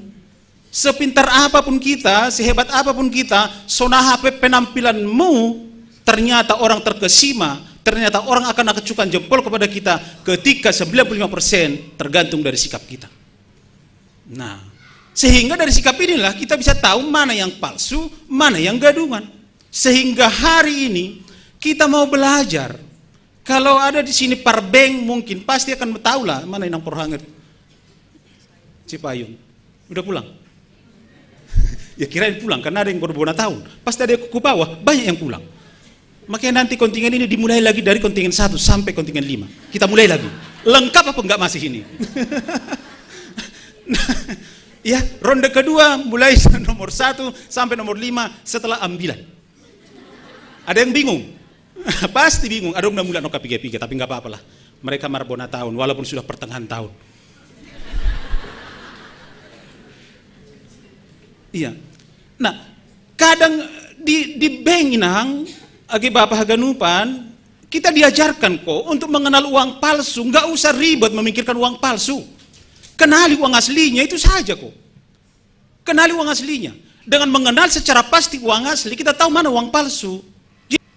Sepintar apapun kita, sehebat apapun kita, sonah HP penampilanmu, ternyata orang terkesima, ternyata orang akan acukan jempol kepada kita ketika 95% tergantung dari sikap kita. Nah, Sehingga dari sikap inilah kita bisa tahu mana yang palsu, mana yang gadungan. Sehingga hari ini kita mau belajar. Kalau ada di sini Parbeng mungkin pasti akan tahu lah mana yang Porhanget. Cipayung. Udah pulang? Ya kirain pulang karena ada yang berbona tahun. Pasti ada kuku bawah, banyak yang pulang. Makanya nanti kontingen ini dimulai lagi dari kontingen 1 sampai kontingen 5. Kita mulai lagi. Lengkap apa enggak masih ini? Ya, ronde kedua mulai nomor 1 sampai nomor 5 setelah ambilan. Ada yang bingung? Pasti bingung. Ada yang mulai no kapiga-piga, tapi enggak apa-apa lah. Mereka marbona tahun walaupun sudah pertengahan tahun. Iya. Nah, kadang di Beng Inang, agi Bapak Haganupan, kita diajarkan kok untuk mengenal uang palsu, nggak usah ribet memikirkan uang palsu. Kenali uang aslinya itu saja kok. Kenali uang aslinya. Dengan mengenal secara pasti uang asli, kita tahu mana uang palsu.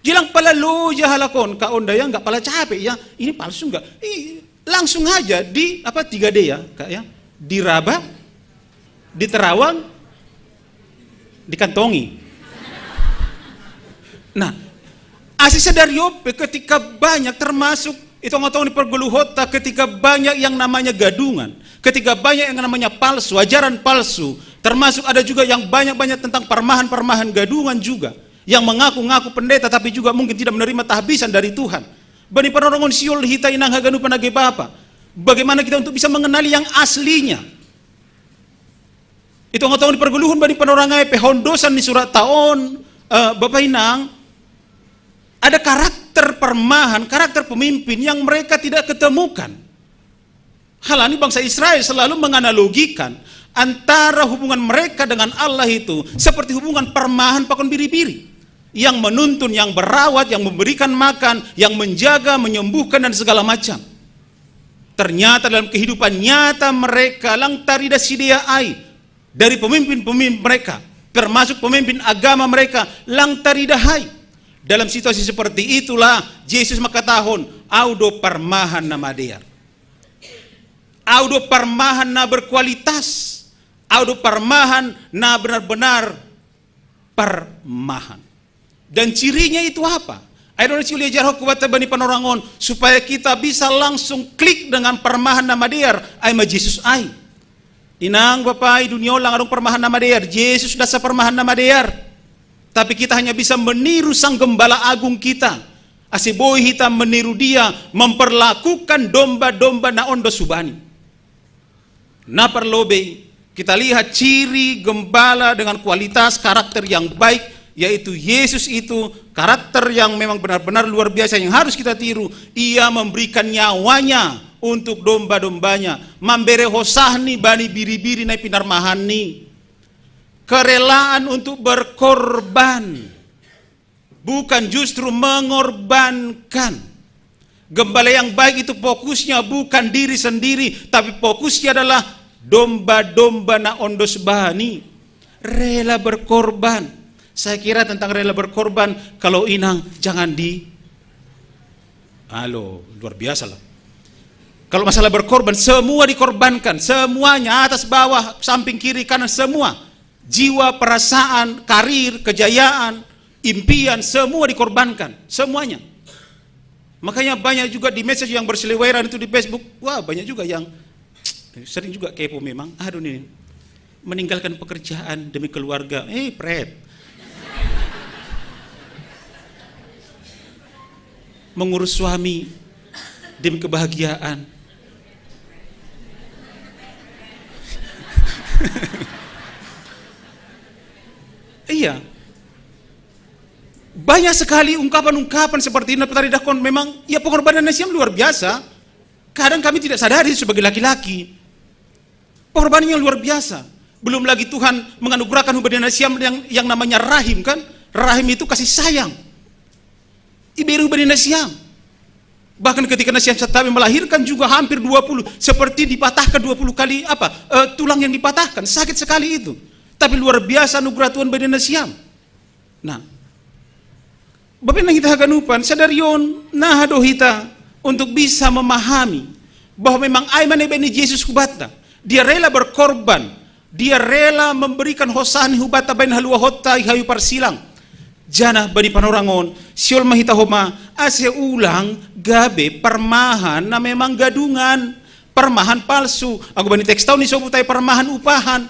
Jilang pala lo jahalakon, ka onda ya nggak pala capek ya. Ini palsu nggak? Langsung aja di apa 3D ya, kak ya. Diraba, diterawang, dikantongi. Nah, asisnya dari Yope ketika banyak termasuk itu ngotong di pergeluhota ketika banyak yang namanya gadungan, ketika banyak yang namanya palsu, ajaran palsu, termasuk ada juga yang banyak-banyak tentang parmahan-parmahan gadungan juga, yang mengaku-ngaku pendeta tapi juga mungkin tidak menerima tahbisan dari Tuhan. Bani panorongon siol hita inang haganu panage bapa. Bagaimana kita untuk bisa mengenali yang aslinya? Itu ngotong di pergeluhun bani panorangai pehondosan di surat taon Bapak Inang. Ada karakter permahan, karakter pemimpin yang mereka tidak ketemukan. Hal ini bangsa Israel selalu menganalogikan antara hubungan mereka dengan Allah itu seperti hubungan permahan pakon biri-biri. Yang menuntun, yang berawat, yang memberikan makan, yang menjaga, menyembuhkan dan segala macam. Ternyata dalam kehidupan nyata mereka lang tarida sidia ai dari pemimpin-pemimpin mereka, termasuk pemimpin agama mereka lang tarida hai. Dalam situasi seperti itulah Yesus makatahon audo parmahan na madear. Audo parmahan na berkualitas. Audo parmahan na benar-benar parmahan. Dan cirinya itu apa? Ayo ciulia jarho kuwata bani panorangon supaya kita bisa langsung klik dengan parmahan na madear ay ma Yesus ay. Inang bapak dunia lang adong parmahan na madear. Yesus dasa parmahan na madear. Tapi kita hanya bisa meniru sang gembala agung kita. Asiboy hitam meniru dia memperlakukan domba-domba na ondo subani. Na perlobe kita lihat ciri gembala dengan kualitas karakter yang baik, yaitu Yesus itu karakter yang memang benar-benar luar biasa yang harus kita tiru. Ia memberikan nyawanya untuk domba-dombanya. Mambere hosahni bani biri-biri na pinarmahani. Kerelaan untuk berkorban, bukan justru mengorbankan. Gembala yang baik itu fokusnya bukan diri sendiri, tapi fokusnya adalah domba-domba na ondos bani. Rela berkorban. Saya kira tentang rela berkorban, kalau Inang jangan luar biasa lah. Kalau masalah berkorban, semua dikorbankan, semuanya atas bawah, samping kiri kanan semua. Jiwa, perasaan, karir, kejayaan, impian, semua dikorbankan, semuanya. Makanya banyak juga di message yang berseliweran itu di Facebook, wah banyak juga yang sering juga kepo memang, aduh nih, meninggalkan pekerjaan demi keluarga, pret. Mengurus suami demi kebahagiaan. Iya, banyak sekali ungkapan-ungkapan seperti ini. Tadi dakon memang, ya pengorbanan Siam luar biasa. Kadang kami tidak sadari sebagai laki-laki, pengorbanannya luar biasa. Belum lagi Tuhan menganugerahkan hubungan Siam yang namanya rahim kan? Rahim itu kasih sayang. Iberu hubungan Siam. Bahkan ketika Nasiam Satawi melahirkan juga hampir 20, seperti dipatahkan 20 kali tulang yang dipatahkan, sakit sekali itu. Tapi luar biasa anugerah Tuhan bagi Nasiam. Nah, Bapak yang kita haganupan, sadarion nah dohita untuk bisa memahami bahwa memang aiman ibni Yesus kubata. Dia rela berkorban Dia rela memberikan hosani hubata bain halua hotta hayu parsilang. Jana bani panorangon, siol mahita homa, ase ulang gabe permahan na memang gadungan, permahan palsu. Aku bani teks tahun ni sobutai permahan upahan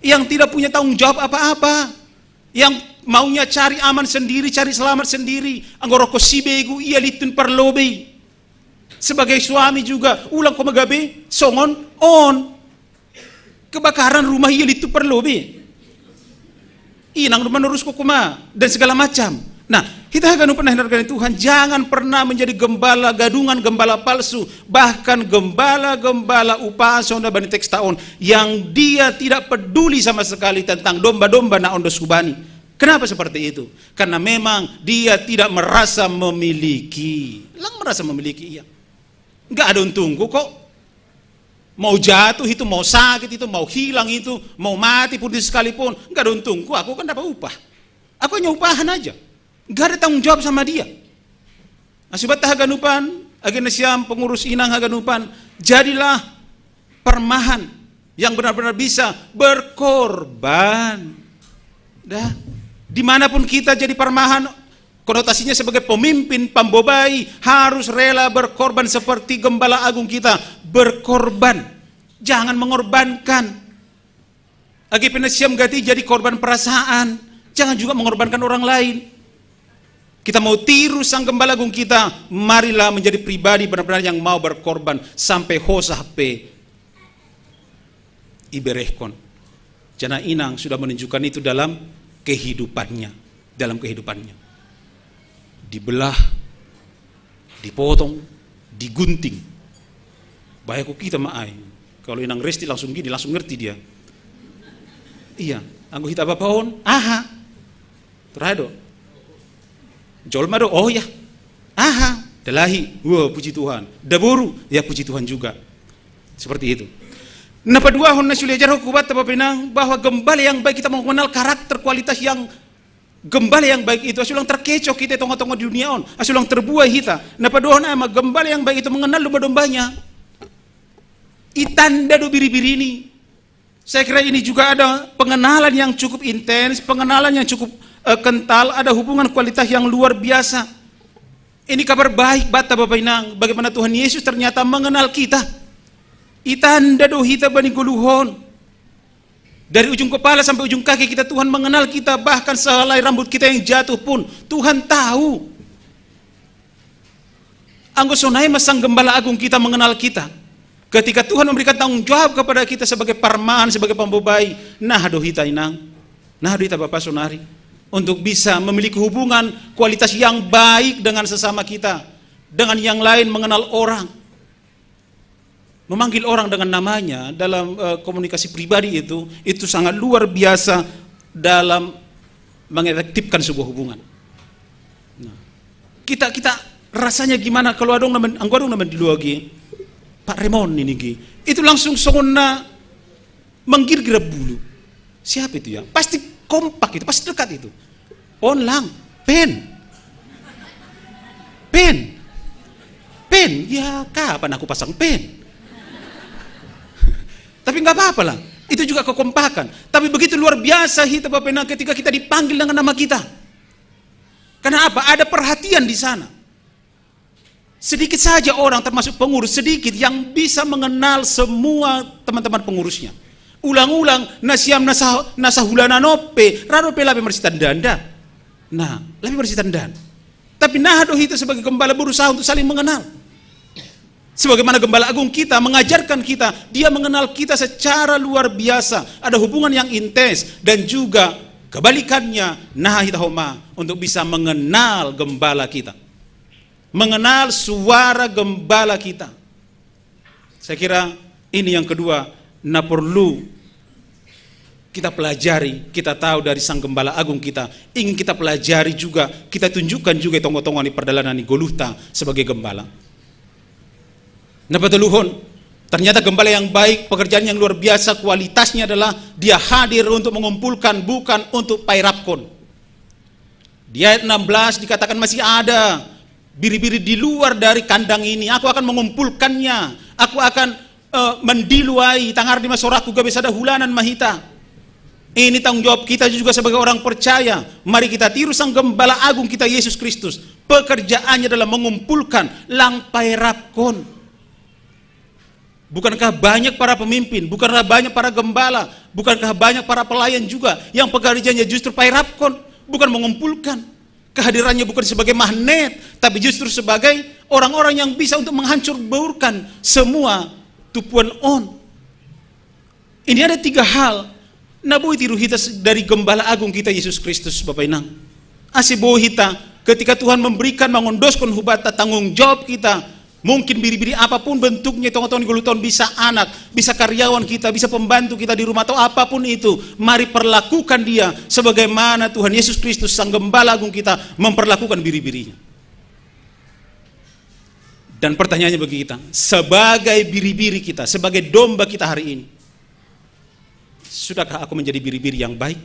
yang tidak punya tanggung jawab apa-apa, yang maunya cari aman sendiri, cari selamat sendiri. Anggoro ko sibegu ia litun perlobe. Sebagai suami juga, ulang ko magabe, songon on. Kebakaran rumah ia itu perlu inang menurus kuma dan segala macam. Nah, kita akan pernah hendarkan Tuhan, jangan pernah menjadi gembala gadungan, gembala palsu, bahkan gembala-gembala upasona bani teks tahun yang dia tidak peduli sama sekali tentang domba-domba na ondos subani. Kenapa seperti itu? Karena memang dia tidak merasa memiliki. Lang merasa memiliki iya. Enggak ada untungku kok. Mau jatuh itu, mau sakit itu, mau hilang itu, mau mati pun sekalipun, enggak ada untungku, aku kan dapat upah. Aku hanya upahan aja. Enggak ada tanggung jawab sama dia. Asibat haganupan, agenda siam pengurus inang haganupan, jadilah permahan yang benar-benar bisa berkorban. Dah, dimanapun kita jadi permahan, konotasinya sebagai pemimpin pambobai harus rela berkorban seperti gembala agung kita berkorban, jangan mengorbankan. Agi penasiam gati jadi korban perasaan, jangan juga mengorbankan orang lain. Kita mau tiru sang gembala agung kita, marilah menjadi pribadi benar-benar yang mau berkorban sampai hosape iberehkon. Jana inang sudah menunjukkan itu dalam kehidupannya, dibelah, dipotong, digunting. Bahayaku kita maai. Kalau inang resti langsung gini, langsung ngerti dia. Iya, anggo hita bapaon, aha. Terado. Jolma do, oh ya. Aha, dalahi. Wah, puji Tuhan. Daboru, ya puji Tuhan juga. Seperti itu. Napa dua hon nasulia jarho kubat tapapinang bahwa gembala yang baik kita mengenal karakter kualitas yang gembala yang baik itu asulang terkecoh kita tonggo-tonggo di dunia on, asulang terbuai kita. Napa dua hon ama gembala yang baik itu mengenal domba-dombanya. Itanda do biri-biri ini. Saya kira ini juga ada pengenalan yang cukup intens, pengenalan yang cukup kental, ada hubungan kualitas yang luar biasa. Ini kabar baik bata Bapak Inang, bagaimana Tuhan Yesus ternyata mengenal kita. Itanda do hita bani guluhon. Dari ujung kepala sampai ujung kaki kita Tuhan mengenal kita, bahkan sehelai rambut kita yang jatuh pun Tuhan tahu. Anggosonai masang gembala agung kita mengenal kita. Ketika Tuhan memberikan tanggung jawab kepada kita sebagai parman, sebagai pambobai, nah dohita inang, nah dohita Bapak Sonari, untuk bisa memiliki hubungan kualitas yang baik dengan sesama kita, dengan yang lain, mengenal orang, memanggil orang dengan namanya dalam komunikasi pribadi itu sangat luar biasa dalam mengefektifkan sebuah hubungan. Nah, kita rasanya gimana kalau ada orang naman di luar lagi? Pak Remon ini itu langsung sona menggir-gir bulu. Siapa itu ya? Pasti kompak itu, pasti dekat itu. Onlang, pen, ya kapan aku pasang pen? Tapi nggak apa-apa lah, itu juga kekompakan. Tapi begitu luar biasa hita Bapak ketika kita dipanggil dengan nama kita. Karena apa? Ada perhatian di sana. Sedikit saja orang termasuk pengurus sedikit yang bisa mengenal semua teman-teman pengurusnya. Ulang-ulang nasiam nasahulana nope, rarope labe mersitan danda. Nah, labe mersitan dan. Tapi nahdo itu sebagai gembala berusaha untuk saling mengenal. Sebagaimana gembala agung kita mengajarkan kita, dia mengenal kita secara luar biasa. Ada hubungan yang intens dan juga kebalikannya nahitahoma untuk bisa mengenal gembala kita. Mengenal suara gembala kita. Saya kira ini yang kedua, nah perlu kita pelajari, kita tahu dari sang gembala agung kita, ingin kita pelajari juga, kita tunjukkan juga tonggo-tonggo di perjalanan di Goluhta sebagai gembala. Nah betul ternyata gembala yang baik, pekerjaan yang luar biasa, kualitasnya adalah dia hadir untuk mengumpulkan, bukan untuk pairapkon. Di ayat 16 dikatakan masih ada biri-biri di luar dari kandang ini, aku akan mengumpulkannya, aku akan mendiluai tangar di masoraku gabe sada hulanan mahita. Ini tanggung jawab kita juga sebagai orang percaya. Mari kita tiru Sang Gembala Agung kita Yesus Kristus. Pekerjaannya adalah mengumpulkan langpai rapkon. Bukankah banyak para pemimpin, bukankah banyak para gembala, bukankah banyak para pelayan juga yang pekerjaannya justru pairapkon, bukan mengumpulkan. Kehadirannya bukan sebagai magnet, tapi justru sebagai orang-orang yang bisa untuk menghancur baurkan semua tupuan on. Ini ada 3 hal. Nabuhi tiru hita dari Gembala Agung kita Yesus Kristus, Bapak Inang. Asibo hita ketika Tuhan memberikan mengondoskan hubata tanggung jawab kita, mungkin biri-biri apapun bentuknya, tong-tong guluton, bisa anak, bisa karyawan kita, bisa pembantu kita di rumah atau apapun itu, mari perlakukan dia sebagaimana Tuhan Yesus Kristus Sang Gembala Agung kita memperlakukan biri-birinya. Dan pertanyaannya bagi kita, sebagai biri-biri kita, sebagai domba kita hari ini, sudahkah aku menjadi biri-biri yang baik?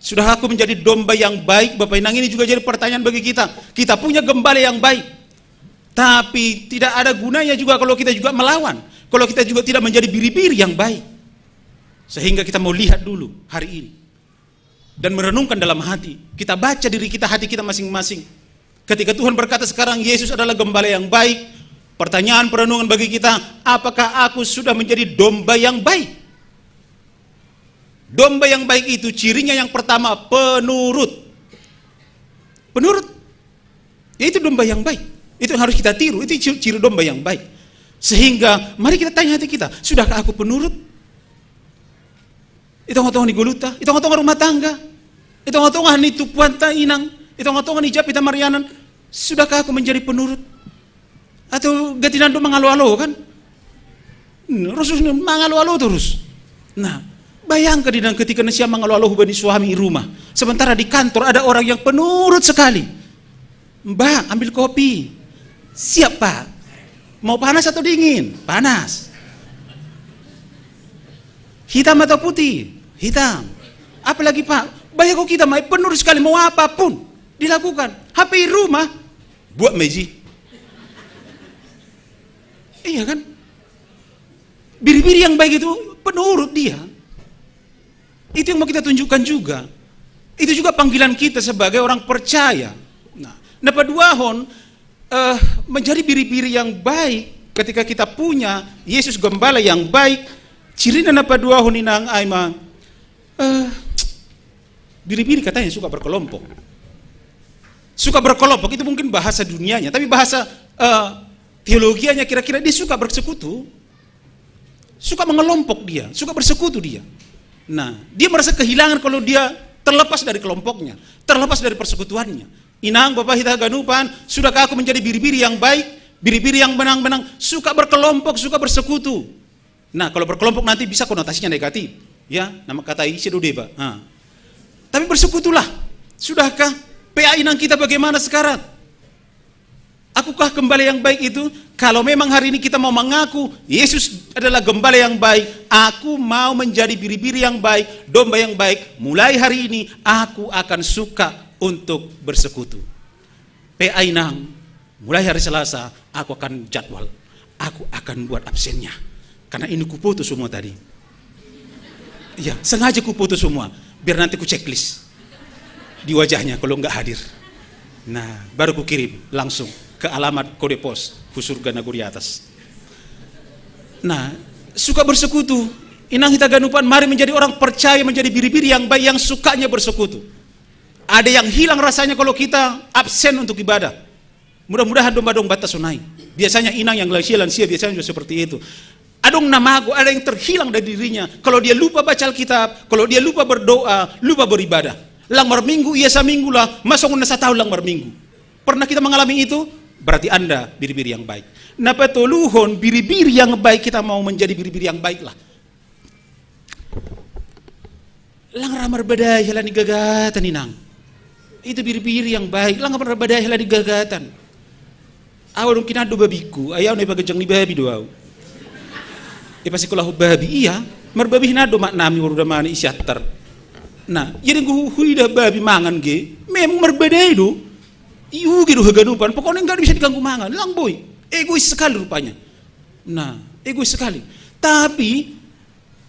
Sudahkah aku menjadi domba yang baik? Bapak Inang, ini juga jadi pertanyaan bagi kita. Kita punya gembala yang baik, tapi tidak ada gunanya juga kalau kita juga melawan, kalau kita juga tidak menjadi biri-biri yang baik. Sehingga kita mau lihat dulu hari ini dan merenungkan dalam hati. Kita baca diri kita, hati kita masing-masing. Ketika Tuhan berkata sekarang Yesus adalah gembala yang baik, pertanyaan perenungan bagi kita, apakah aku sudah menjadi domba yang baik? Domba yang baik itu cirinya yang pertama penurut. Penurut. Itu domba yang baik. Itu yang harus kita tiru. Itu ciri domba yang baik. Sehingga mari kita tanya hati kita, sudahkah aku penurut? Itu ngotong di guluta, itu ngotong rumah tangga, itu ngotong ni tupuan ta inang, itu ngotong ni japita marianan. Sudahkah aku menjadi penurut? Atau gatinando mangalo-alo kan? Rasul mangalo-alo terus. Nah, bayangkan dan ketika siya mangalo-alo hubani suami rumah, sementara di kantor ada orang yang penurut sekali. Mbak, ambil kopi. Siap Pak. Mau panas atau dingin? Panas. Hitam atau putih? Hitam. Apalagi Pak, bayangkan kita penurut sekali, mau apapun dilakukan. HP rumah, buat meji. Iya kan? Biri-biri yang baik itu penurut dia. Itu yang mau kita tunjukkan juga. Itu juga panggilan kita sebagai orang percaya. Nah paduahon menjadi biri-biri yang baik ketika kita punya Yesus Gembala yang baik. Cirina na paduahon inang aima biri-biri katanya suka berkelompok. Suka berkelompok itu mungkin bahasa dunianya, tapi bahasa teologianya kira-kira dia suka bersekutu. Suka mengelompok dia, suka bersekutu dia. Nah, dia merasa kehilangan kalau dia terlepas dari kelompoknya, terlepas dari persekutuannya. Inang, Bapak Hita Ganupan, sudahkah aku menjadi biri-biri yang baik, biri-biri yang benang-benang, suka berkelompok, suka bersekutu. Nah, kalau berkelompok nanti bisa konotasinya negatif, ya, nama kata isi deba. Tapi bersekutulah. Sudahkah? PA inang kita bagaimana sekarang? Akukah gembala yang baik itu? Kalau memang hari ini kita mau mengaku Yesus adalah gembala yang baik, aku mau menjadi biri-biri yang baik, domba yang baik, mulai hari ini aku akan suka untuk bersekutu. PA inang, mulai hari Selasa aku akan jadwal, aku akan buat absennya. Karena ini kuputus semua tadi. Iya, sengaja kuputus semua, biar nanti ku checklist di wajahnya kalau nggak hadir. Nah, baru ku kirim langsung ke alamat kode pos Husurga Naguri atas. Nah, suka bersekutu. Inang Hita Ganupan, mari menjadi orang percaya, menjadi biri-biri yang baik, yang sukanya bersekutu. Ada yang hilang rasanya kalau kita absen untuk ibadah. Mudah-mudahan domba-domba tasunai. Biasanya inang yang lansia biasanya juga seperti itu. Adong namago, ada yang terhilang dari dirinya. Kalau dia lupa baca Alkitab, kalau dia lupa berdoa, lupa beribadah. Langmar minggu, iya sa minggu lah, masuk na sa tahu langmar minggu. Pernah kita mengalami itu? Berarti Anda biri-biri yang baik. Nah petoluhon, biri-biri yang baik, kita mau menjadi biri-biri yang baik lah. Lang ramar badai hela ni gagatan inang. Itu biri-biri yang baik. Lang ramar badai hela ni gagatan. Awal kinado babiku, ayaw na ibagajang ni babi doaw. Pasti kulah babi iya, marbabi hinado maknami warudamani isyatar. Nah, jadi gue dah babi mangan ge, memang berbeda itu. Iu gitu Ganupan, pokoknya nggak bisa diganggu mangan, lang boy, egois sekali rupanya. Nah, egois sekali. Tapi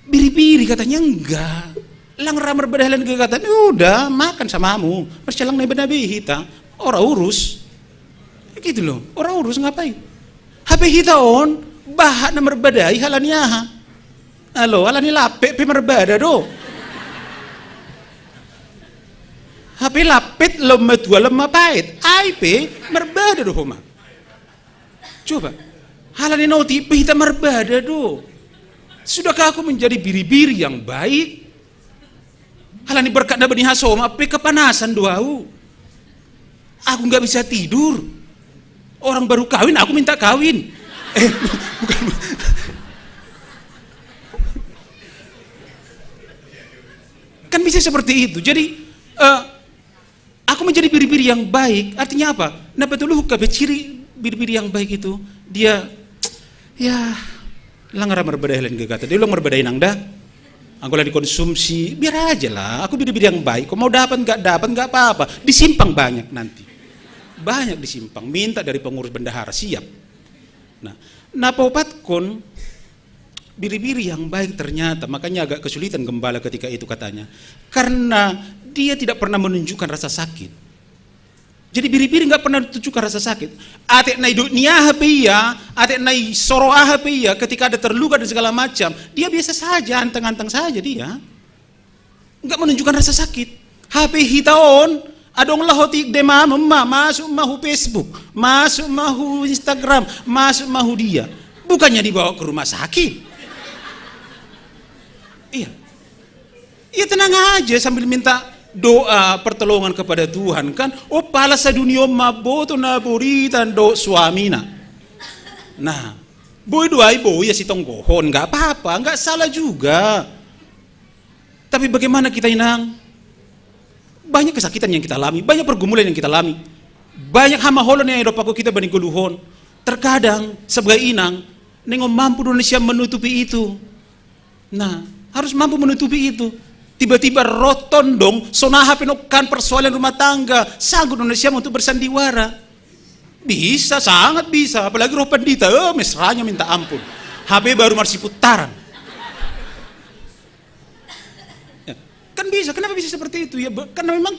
biri-biri katanya enggak. Lang ramar badahalan ke kata, udah makan samamu. Percalang nabi hita, orang urus. Gitu loh, orang urus ngapain? HP hita on, bahat na merbadai halania ha. Halo, halani lapet pe merbada do. HP lapet lemah tua lemah pahit. IP merbada do homa. Coba, halani noti pe hita merbada do. Sudahkah aku menjadi biri-biri yang baik? Halani berkat na bani hasoma pe kepanasan doau. Aku nggak bisa tidur. Orang baru kawin, aku minta kawin. Bukan. Kan bisa seperti itu. Jadi aku menjadi biri-biri yang baik. Artinya apa? Nah betul ciri biri-biri yang baik itu dia ya langar merbadahin ke kata. Dia ulang merbadahin anda. Aku lah dikonsumsi, biar aja lah. Aku biri-biri yang baik. Kau mau dapat nggak apa-apa. Disimpang banyak nanti. Banyak disimpang, minta dari pengurus bendahara, siap. Nah paupatkon biri-biri yang baik ternyata, makanya agak kesulitan gembala ketika itu katanya, karena dia tidak pernah menunjukkan rasa sakit. Jadi biri-biri nggak pernah menunjukkan rasa sakit. Atek nai dunia hapia, atek nai soroah hapia, ketika ada terluka dan segala macam, dia biasa saja, anteng-anteng saja dia, nggak menunjukkan rasa sakit. HP hitaon. Adong lahotik dema masuk mahu Facebook, masuk mahu Instagram, masuk mahu dia. Bukannya dibawa ke rumah sakit. Iya. Iya tenang aja sambil minta doa pertolongan kepada Tuhan kan. Oh pala sa dunia maboto na buritan do suamina. Nah, boy doai boy ya si tonggohon, nggak apa-apa, nggak salah juga. Tapi bagaimana kita inang? Banyak kesakitan yang kita alami, banyak pergumulan yang kita alami, banyak hama holon yang Eropa kita banding guluhon. Terkadang sebagai inang, nengok mampu Indonesia menutupi itu. Nah, harus mampu menutupi itu. Tiba-tiba roton dong, sonaha penokan persoalan rumah tangga, sanggup Indonesia untuk bersandiwara. Bisa, sangat bisa. Apalagi roh pendita, mesranya minta ampun. HP baru masih putaran. Kan bisa, kenapa bisa seperti itu ya? Karena memang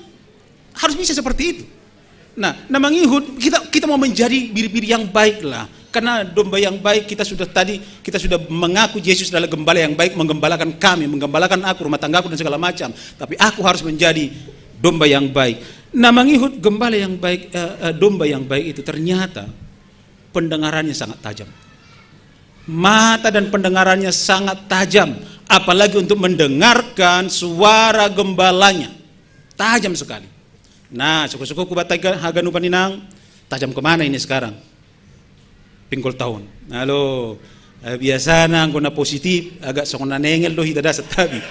harus bisa seperti itu. Nah, namang ihud kita mau menjadi biri-biri yang baik lah. Karena domba yang baik kita sudah mengaku Yesus adalah gembala yang baik, menggembalakan kami, menggembalakan aku, rumah tanggaku dan segala macam. Tapi aku harus menjadi domba yang baik. Namang ihud gembala yang baik, domba yang baik itu ternyata pendengarannya sangat tajam. Mata dan pendengarannya sangat tajam, apalagi untuk mendengarkan suara gembalanya. Tajam sekali. Nah, suku-suku kubatai haganu paninang, tajam kemana ini sekarang? Pinggul tahun. Halo, biasa na ang na positif, agak sokon na nengel do hita dasat tabi.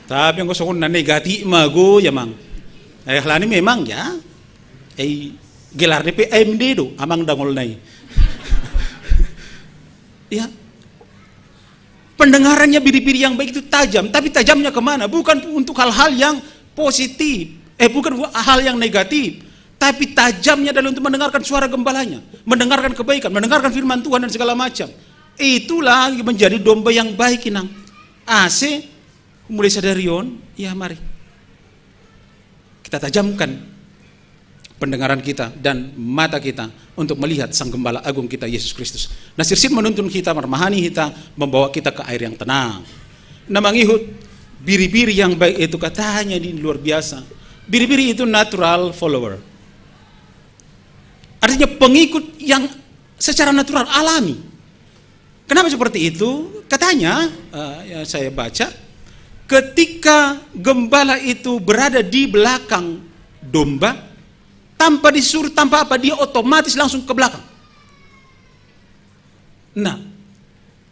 Tapi ang sokon na negatif mago yamang. Halani memang ya. Gelar DP AMD do, amang dangol nai. Ya, pendengarannya biri-biri yang baik itu tajam, tapi tajamnya kemana? Bukan untuk hal-hal yang positif, bukan hal yang negatif, tapi tajamnya adalah untuk mendengarkan suara gembalanya, mendengarkan kebaikan, mendengarkan firman Tuhan dan segala macam. Itulah menjadi domba yang baik inang. Mulai sadarion, ya mari kita tajamkan pendengaran kita dan mata kita untuk melihat Sang Gembala Agung kita Yesus Kristus. Nah, sirsir menuntun kita, mermahani kita, membawa kita ke air yang tenang. Namang ihud, biri-biri yang baik itu katanya di luar biasa. Biri-biri itu natural follower. Artinya pengikut yang secara natural, alami. Kenapa seperti itu? Katanya, saya baca, ketika gembala itu berada di belakang domba, tanpa disuruh, tanpa apa, dia otomatis langsung ke belakang. Nah,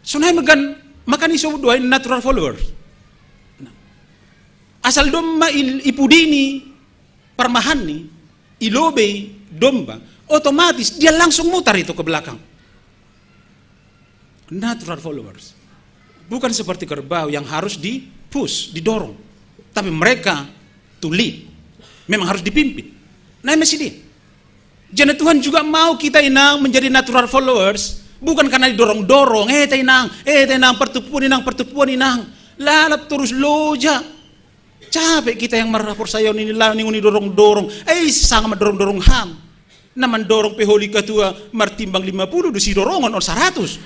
sunai makan iso dua natural followers. Nah, asal domba ipudini, parmahani, ilobe domba, otomatis dia langsung mutar itu ke belakang. Natural followers. Bukan seperti kerbau yang harus di-push, didorong. Tapi mereka to lead. Memang harus dipimpin. Nah, masih dia. Jadi Tuhan juga mau kita inang menjadi natural followers, Bukan karena didorong-dorong, tenang, pertupuan inang. Lalap terus loja. Capek kita yang merapor sayon ini lah ning dorong-dorong. Sangat dorong-dorong ham. Naman dorong peholi ketua martimbang 50 dusi dorongan or 100.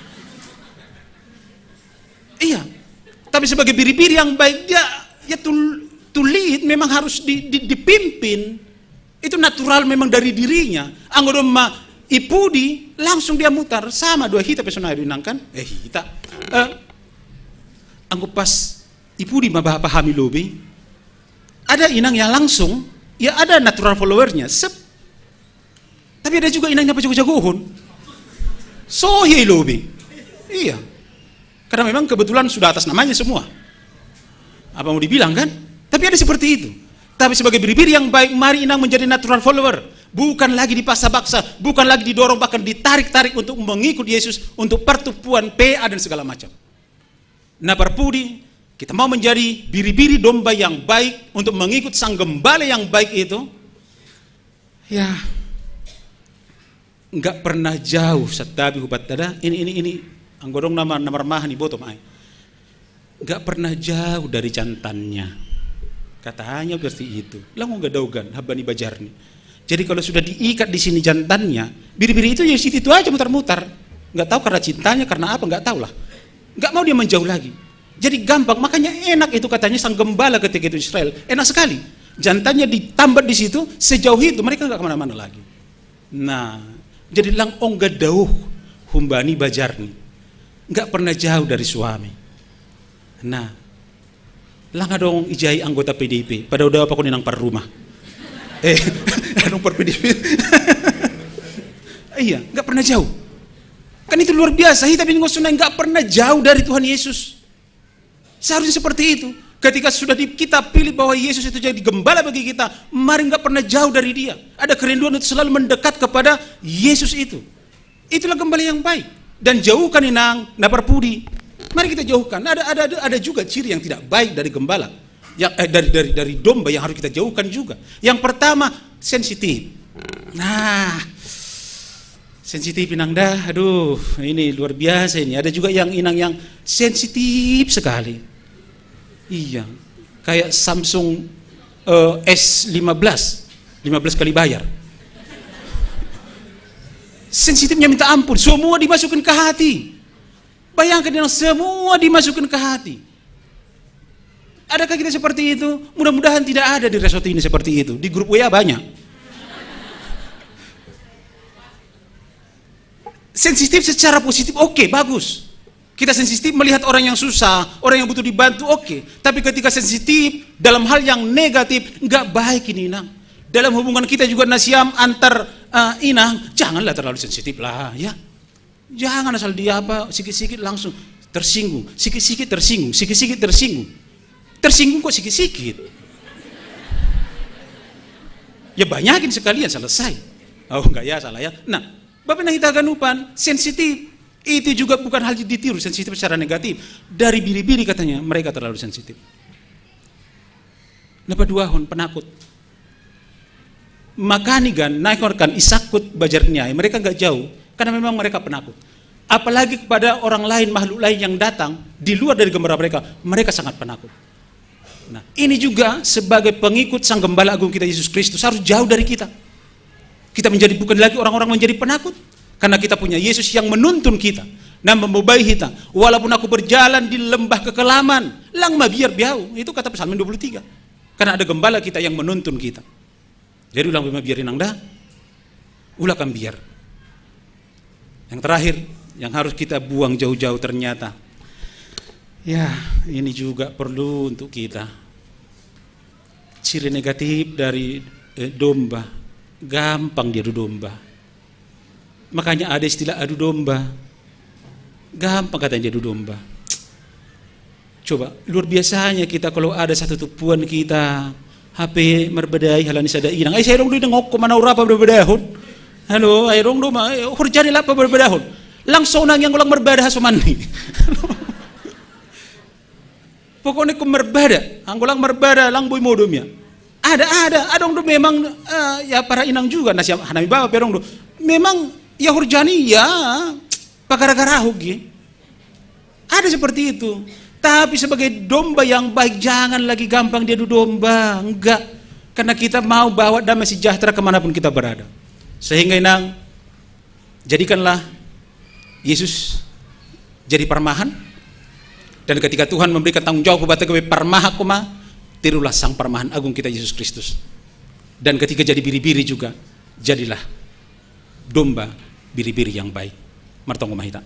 Iya. Tapi sebagai biri-biri yang baik dia to lead memang harus dipimpin. Itu natural memang dari dirinya. Anggo ma ipudi langsung dia mutar sama dua hita pesona inang kan? Hita. Anggo pas ipudi pahami lobi. Ada inang yang langsung, ya ada natural followernya. Tapi ada juga inangnya jago-jagohon. Sohi lobi. Iya. Karena memang kebetulan sudah atas namanya semua. Apa mau dibilang kan? Tapi ada seperti itu. Tapi sebagai biri-biri yang baik, mari inang menjadi natural follower. Bukan lagi dipaksa-paksa, bukan lagi didorong, bahkan ditarik-tarik untuk mengikut Yesus, untuk pertupuan PA dan segala macam. Nah perpudi, kita mau menjadi biri-biri domba yang baik untuk mengikut sang gembala yang baik itu. Ya, nggak pernah jauh setabi hubat tada. Ini anggodong nama mahani botom ay. Nggak pernah jauh dari jantannya. Katanya seperti itu. Langu nggak daugan habani bajarni. Jadi kalau sudah diikat di sini jantannya, biri-biri itu ya situ aja mutar-mutar. Nggak tahu karena cintanya, karena apa nggak tahu lah. Nggak mau dia menjauh lagi. Jadi gampang, makanya enak itu katanya sang gembala ketika itu Israel. Enak sekali. Jantannya ditambat di situ, sejauh itu mereka nggak kemana-mana lagi. Nah, jadi lang ongga dauh humbani bajarni. Nggak pernah jauh dari suami. Nah, lang dong ijai anggota PDIP. Pada udah apa kau ninang par rumah. Anong par PDIP. Iya, nggak pernah jauh. Kan itu luar biasa. Tapi ngosunai nggak pernah jauh dari Tuhan Yesus. Seharusnya seperti itu. Ketika sudah kita pilih bahwa Yesus itu jadi gembala bagi kita, mari nggak pernah jauh dari Dia. Ada kerinduan untuk selalu mendekat kepada Yesus itu. Itulah gembala yang baik. Dan jauhkan inang naparpudi. Mari kita jauhkan. Ada juga ciri yang tidak baik dari gembala. Yang dari domba yang harus kita jauhkan juga. Yang pertama, sensitif. Nah, sensitif inang dah. Aduh, ini luar biasa ini. Ada juga yang inang yang sensitif sekali. Iya, kayak Samsung S15 kali bayar. Sensitifnya minta ampun, semua dimasukkan ke hati. Bayangkan yang semua dimasukkan ke hati. Adakah kita seperti itu? Mudah-mudahan tidak ada di resort ini seperti itu. Di grup WA banyak. Sensitif secara positif, oke, bagus. Kita sensitif melihat orang yang susah, orang yang butuh dibantu, oke. Tapi ketika sensitif dalam hal yang negatif, nggak baik ini inang. Dalam hubungan kita juga nasiam antar inang, janganlah terlalu sensitif lah, ya. Jangan asal dia sikit-sikit langsung tersinggung, sikit-sikit tersinggung, sikit-sikit tersinggung. Tersinggung kok sikit-sikit. Ya banyakin sekalian selesai. Oh enggak ya, salah ya. Nah, Bapak Nahita Ganupan sensitif. Itu juga bukan hal ditiru, sensitif secara negatif. Dari biri-biri katanya, mereka terlalu sensitif. Napa duahon, penakut. Makani gan, naikorkan isakut bajarnya, mereka nggak jauh, karena memang mereka penakut. Apalagi kepada orang lain, makhluk lain yang datang, di luar dari gembala mereka sangat penakut. Nah, ini juga sebagai pengikut Sang Gembala Agung kita Yesus Kristus, harus jauh dari kita. Kita menjadi bukan lagi orang-orang menjadi penakut. Karena kita punya Yesus yang menuntun kita dan membabai kita. Walaupun aku berjalan di lembah kekelaman, lang biar biau. Itu kata Psalm 23. Karena ada gembala kita yang menuntun kita. Jadi ulang biar inang dah, ulakan biar. Yang terakhir, yang harus kita buang jauh-jauh ternyata. Ya, ini juga perlu untuk kita. Ciri negatif dari domba, gampang dia adu domba. Makanya ada istilah adu domba. Gampang katanya adu domba. Coba, luar biasanya kita kalau ada satu tupuan kita, HP merbedai halani sada inang. Saya rong nengok mana urapa berbedahon. Halo, ay rong do ma hurjani lapa berbedahon. Langsung nang yang ulang merbeda hasumani. Pokoknya ku merbeda, anggulang merbeda lang boy modomnya. Ada dong do memang ya para inang juga nasi hanami bawa perong do. Memang ya hurjani ya Pakara-kara hugi. Ada seperti itu. Tapi sebagai domba yang baik, jangan lagi gampang diadu domba. Enggak. Karena kita mau bawa damai sejahtera kemanapun kita berada. Sehingga inang, jadikanlah Yesus jadi parmahan. Dan ketika Tuhan memberikan tanggung jawab kepada kami parmaha koma, tirulah sang parmahan agung kita Yesus Kristus. Dan ketika jadi biri-biri juga, jadilah domba biri-biri yang baik. Martong kumahita.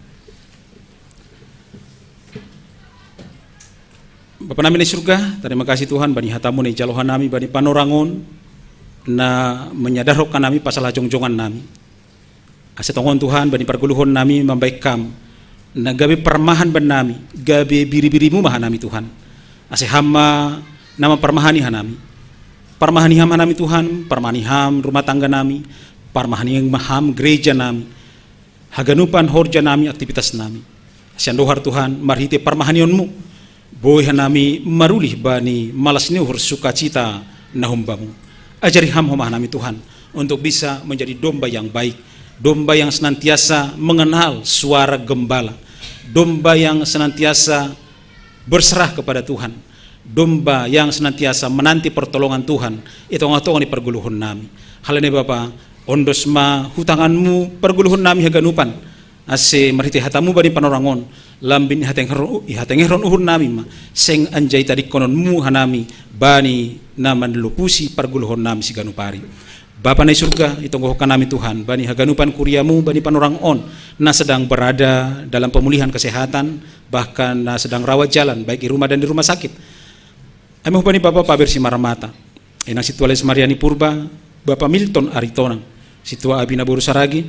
Bapa nami di surga, terima kasih Tuhan bani hatamu ni jalohan nami bani panorangon na menyadarkan nami pasal jongjongan nami. Asetongon Tuhan bani perguluhon nami membaikam na gabe permahan ban nami, gabe biri-birimu maha nami Tuhan. Ase hama nama permahani hanami. Permahani ham hanami Tuhan, permahani ham rumah tangga nami, permahani yang maham gereja nami. Haganupan horja nami aktivitas nami. Asiandohar Tuhan marhite permahanionmu. Boy hanami marulih bani malas niuhur sukacita nahumbamu. Ajari ham homah nami Tuhan untuk bisa menjadi domba yang baik, domba yang senantiasa mengenal suara gembala, domba yang senantiasa berserah kepada Tuhan, domba yang senantiasa menanti pertolongan Tuhan. Itu ngatongan di perguluhun nami. Hal ini Bapa, ondosma hutanganmu perguluhun nami haganupan. Ase marhite hatamu bani panorangon lambin ihatengheron uhur nami ma seng anjay tadi kononmu hanami bani naman lupusi perguluhon nami si ganupari. Bapa na surga itonggohkan nami Tuhan bani haganupan kuriamu bani panorangon na sedang berada dalam pemulihan kesehatan, bahkan na sedang rawat jalan baik di rumah dan di rumah sakit. Amuh bani Bapa pabersi maramata enang situa Les Mariani Purba, Bapa Milton Aritonang, situa Abina Boru Saragi,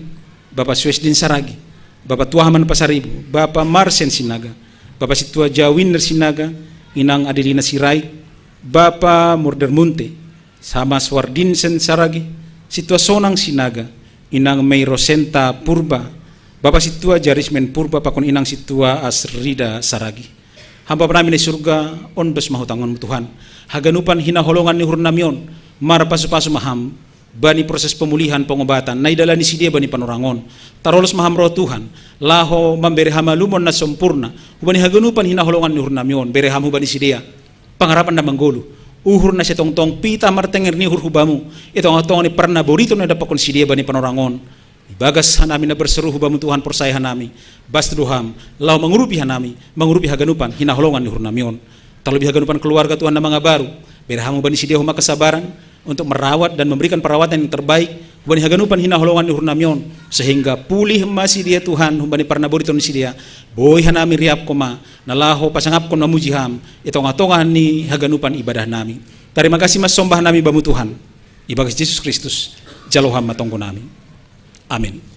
Bapa Suesdin Saragi, Bapak Tuaman Pasaribu, Bapak Marsen Sinaga, Bapak Situa Jawiner Sinaga, Inang Adelina Sirai, Bapak Murder Munte, sama Swardin Sen Saragi, Situa Sonang Sinaga, Inang Mei Rosenta Purba, Bapak Situa Jarismen Purba, Pakon Inang Situa Asrida Saragi. Hamba nami di surga, ondos mahutangon Tuhan, haganupan hina holongan ni hurnamion, mar pasu-pasu maham, bani proses pemulihan pengobatan naidala ni sidia bani panorangon tarolos maham roh Tuhan laho memberi hama lumon na sempurna bani haganupan hina holongan ni hurnamion bere hamu bani sidia pangarapan na manggolu uhur na setong-tong pita martenger ni hurhubamu ito ang atong ni parna borito na dapakon sidia bani panorangon ibagas hanami na berseru hubamu Tuhan persaya hanami bastuduham laho mengurupi hanami mengurupi haganupan hina holongan ni hurnamion terlebih haganupan keluarga Tuhan na mga baru bere hamu bani sidia huma kesabaran untuk merawat dan memberikan perawatan yang terbaik bani haganupan hina holongan ni hurnamion sehingga pulih masih dia Tuhan bani parna boriton si dia boy hanami riap koma nalaho pasangap kon namujiham ito ngatongan ni haganupan ibadah nami. Terima kasih mas sombah nami bamu Tuhan ibagas Yesus Kristus jaloham matongko nami. Amin.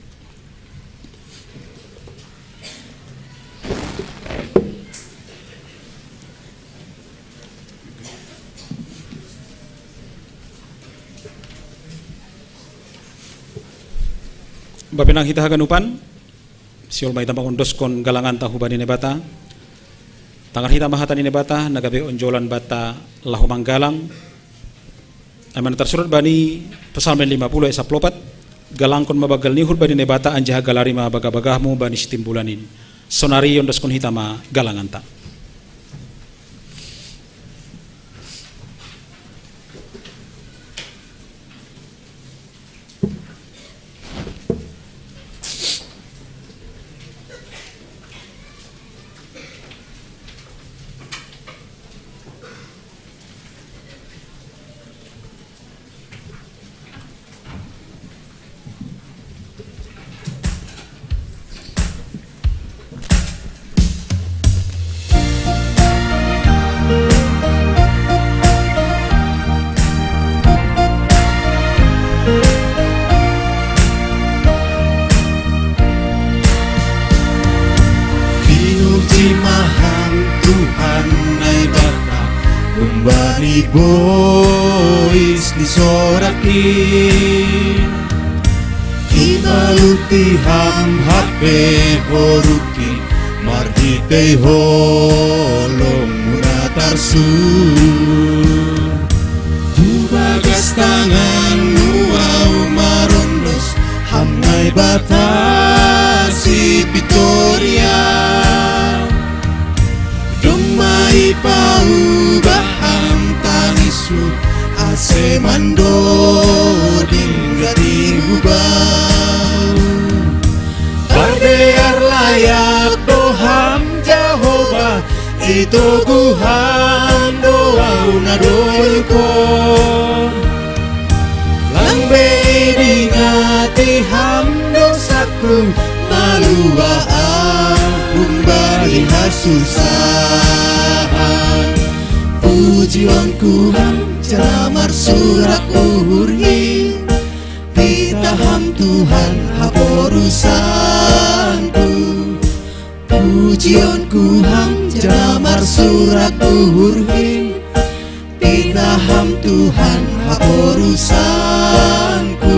Bapinang hita haganupan siol may tamang ondos kon galangan tahu bani nebata tangan hita mahatan nebata nagabe onjolan bata lahumang galang aman tersurat bani pesalmen 50 esa plopat galang kon mabagal nihur bani nebata anjah galari ma bagabagahmu bani sitimbulanin sonari ondos kon hita ma galangan ta. Bani bois disorakin Ibaluti ham hape horuki Marhite holong muratarsun Tubagas tangan nuau marondos Hamnai batasi pito mando dinggati hubau Pardear layak doham Jehovah itu guham doau na doyukon Langbe dingati ham dosaku malua kumbali hasusahan Pujianku ham jamar surak uhurhi Pitaham Tuhan haporusanku Pujianku ham jamar surak uhurhi Pitaham Tuhan haporusanku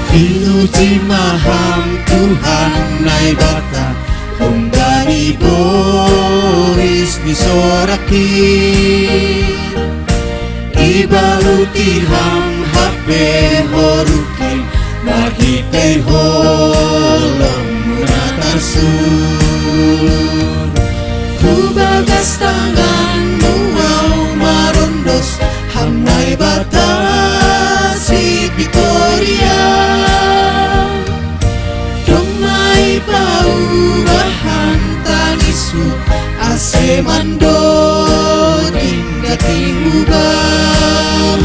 Pinuji maham Tuhan nai bata Humbani boris ni soraki Ibaluti ham hape horuki Mahite holom munatarsun Kubagas tangan muau marondos Ham nai bata si Victoria Paubahan tangisu ase mando dinggati hubau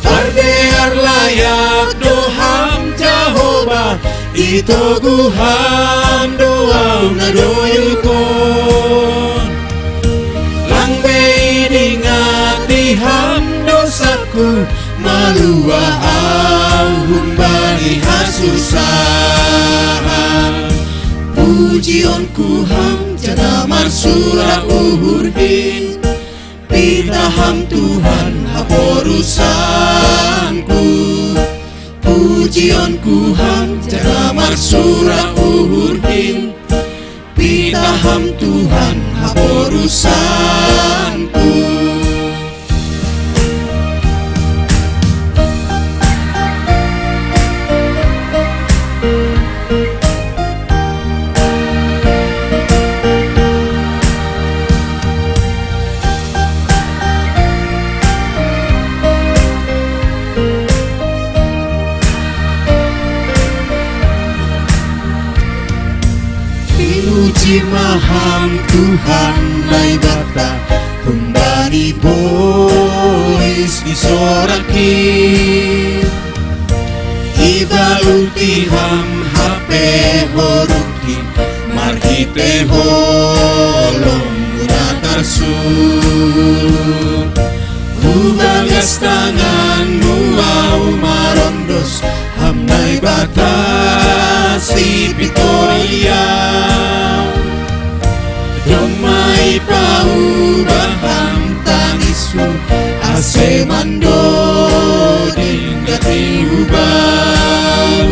Pardear layak doham Jehovah itu guham doau na doyukon Langbe dingati ham dosaku malua humbani hasusahan Pujianku ham janamar surak uhurhin Pitaham Tuhan haporusanku Pujianku ham janamar surak uhurhin Pitaham Tuhan haporusanku Puji maham Tuhan nai bata Humbani bois disoraki Ibaluti ham hape horuki Marhite holom munatarsun Hubagas tangan muau marondos Ham nai bata si Victoria Domai paubahan tangisu ase mando dinggati hubau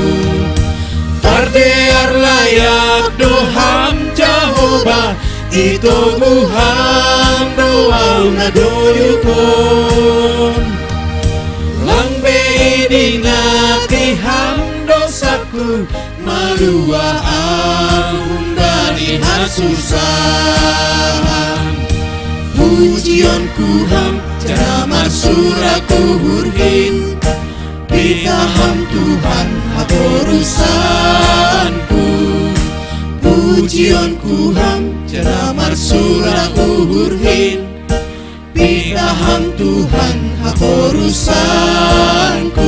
Pardear layak doham Jehovah itu guham doau na doyukon Langbe dingati ham dosaku malua humbani hasusahan Pujianku ham jamar surak uhurhin Pitaham Tuhan haporusanku Pujianku ham jamar surak uhurhin Pitaham Tuhan haporusanku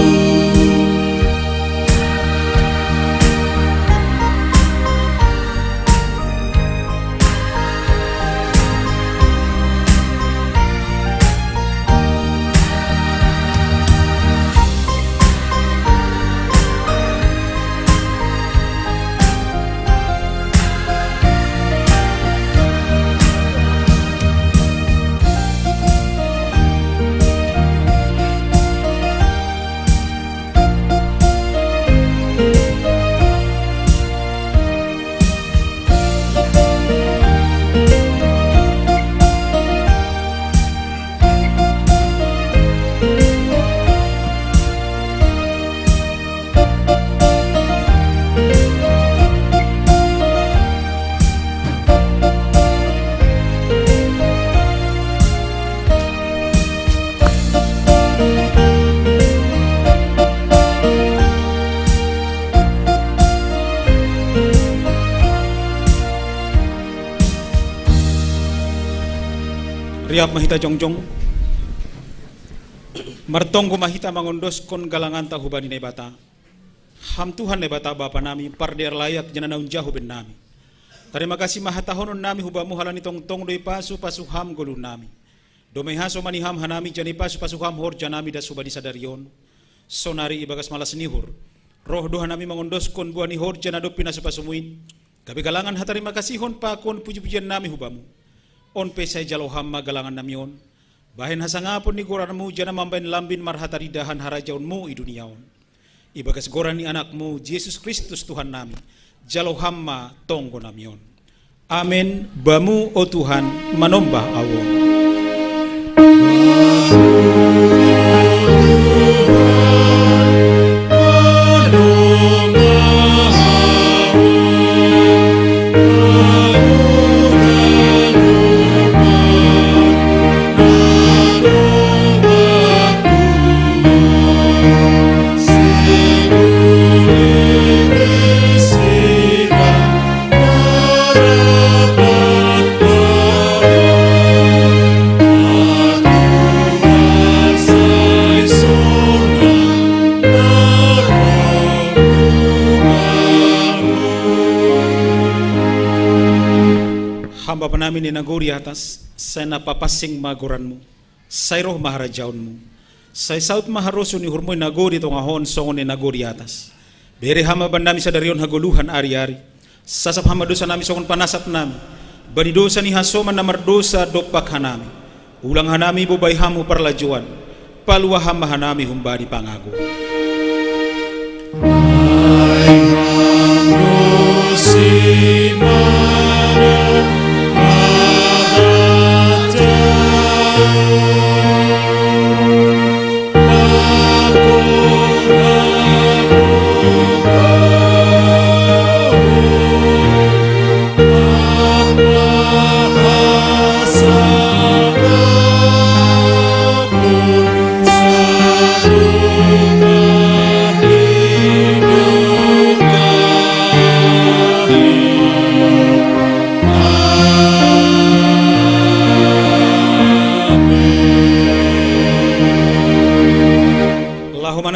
Riap mahita jongjong. Martonggo mahita mangondos kon galangan tahu bani nebata. Ham Tuhan nebata Bapa nami parder layak jananaun jauh ben nami. Terima kasih mahatahonon nami hubamu halani tong doi pasu ham golun nami. Domai haso maniham hanami jani pasu ham hor janami da subadi sadarion. Sonari ibagas malas nihur. Roh doha nami mangondos kon buani hor janadopina supasumuin. Kabe galangan hatarima kasihon pakon puji-pujian nami hubamu. On pesai jalo hamma galangan namion. Bahen hasangapun ni goranmu jana mambain lambin marhatari dahan harajaunmu i duniaon. Ibagas goran ni anakmu Yesus Kristus Tuhan nami. Jalo hamma tonggo namion. Amin. Bamu o Tuhan manombah awon. Hamba namin ni naguri atas, sa napapasing maguranmu, sa roh maharajaunmu, sa saut maharoso ni hurmoy naguri itong ahon songon ni naguri atas. Bere hama ba namin sa darion haguluhan ari-ari, sasap hama dosa namin songon panasap namin, bani dosa ni hasoman na mardosa dopak hanami, ulang hanami bubay hamu parlajuan, paluwa hama hanami humbadi pangago.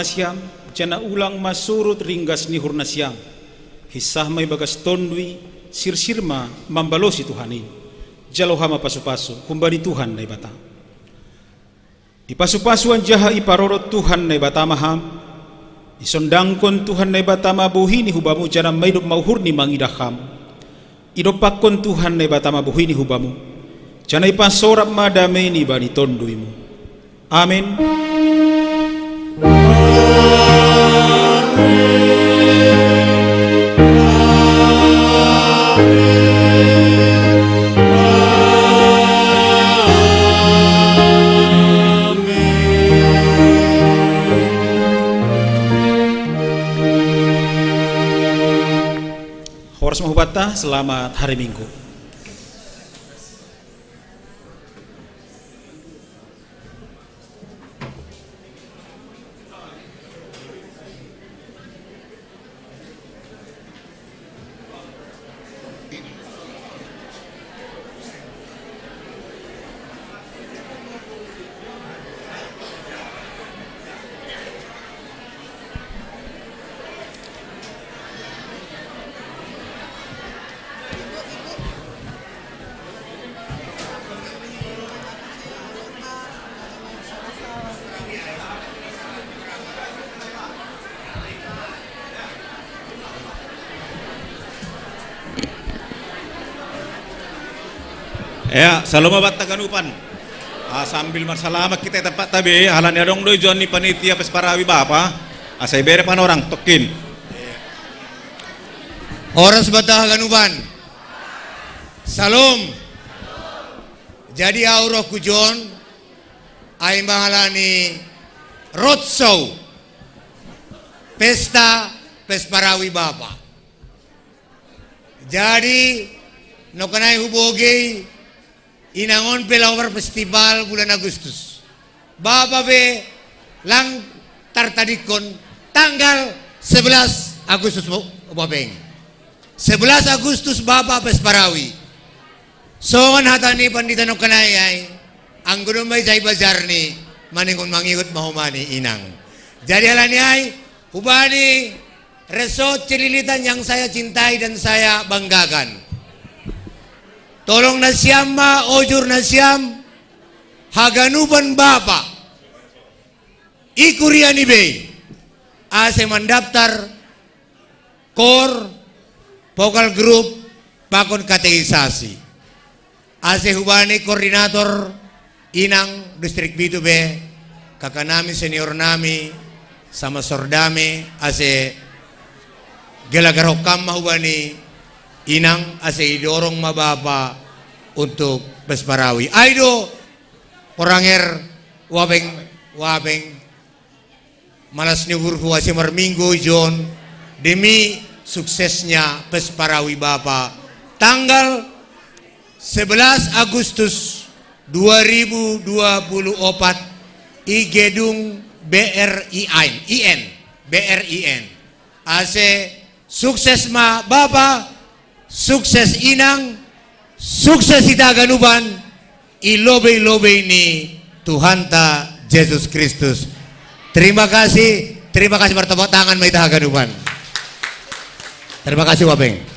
Siam, jana ulang masurut ringgas ni hurna siam. Hisah may bagas tondwi, sirsirma mambalosi Tuhanin. Jalo hama pasu-pasu, kumbani Tuhan na ibata. Ipasu-pasuan jaha iparorot Tuhan na ibata maham. Isondangkon Tuhan na ibata mabuhi ni hubamu jana may mauhur ni mangidaham. Idopakon Tuhan na ibata mabuhi ni hubamu. Jana ipasorap madame ni bani tondwi mo. Amin. Horas mahubata, selamat hari Minggu. Ya, salamat taganupan. Sambil marsalamat kita tempat tabi, halan ya dong doi Johnny panitia Pesparawi Bapa. Saya bere pan orang tokin. Oras batah ganupan. Salam. Jadi auro kujon ay mahalani roadshow pesta Pesparawi Bapa. Jadi no kanay hubogi inangon Pelawar Festival bulan Agustus. Bapa be lang tartadikon tanggal 11 Agustus Bapeng. 11 Agustus Bapa Pesparawi. So hatani pandita no kanay ay ang gunung may say bazar ni maningon mangigot mahumani inang. Jadi halaniay hubani resort Cililitan yang saya cintai dan saya banggakan. Tolong na siyam ojur na siyam haganuban bapa ikuriani bay ase mendaftar kor vokal group pakon kategorisasi ase hubani koordinator inang distrik Bitu be kakak nami senior nami sama sordami ase gelagarokam mahubani inang ase idorong mababa untuk Besparawi aido oranger wabeng malas nyugurku ase marminggu John demi suksesnya Besparawi Bapak tanggal 11 Agustus 2024 i gedung BRIN ase sukses ma Bapak sukses inang sukses itaganuban ilobe-lobe ni Tuhan ta Yesus Kristus. Terima kasih bertepuk tangan ma itaganuban. Terima kasih Wabeng.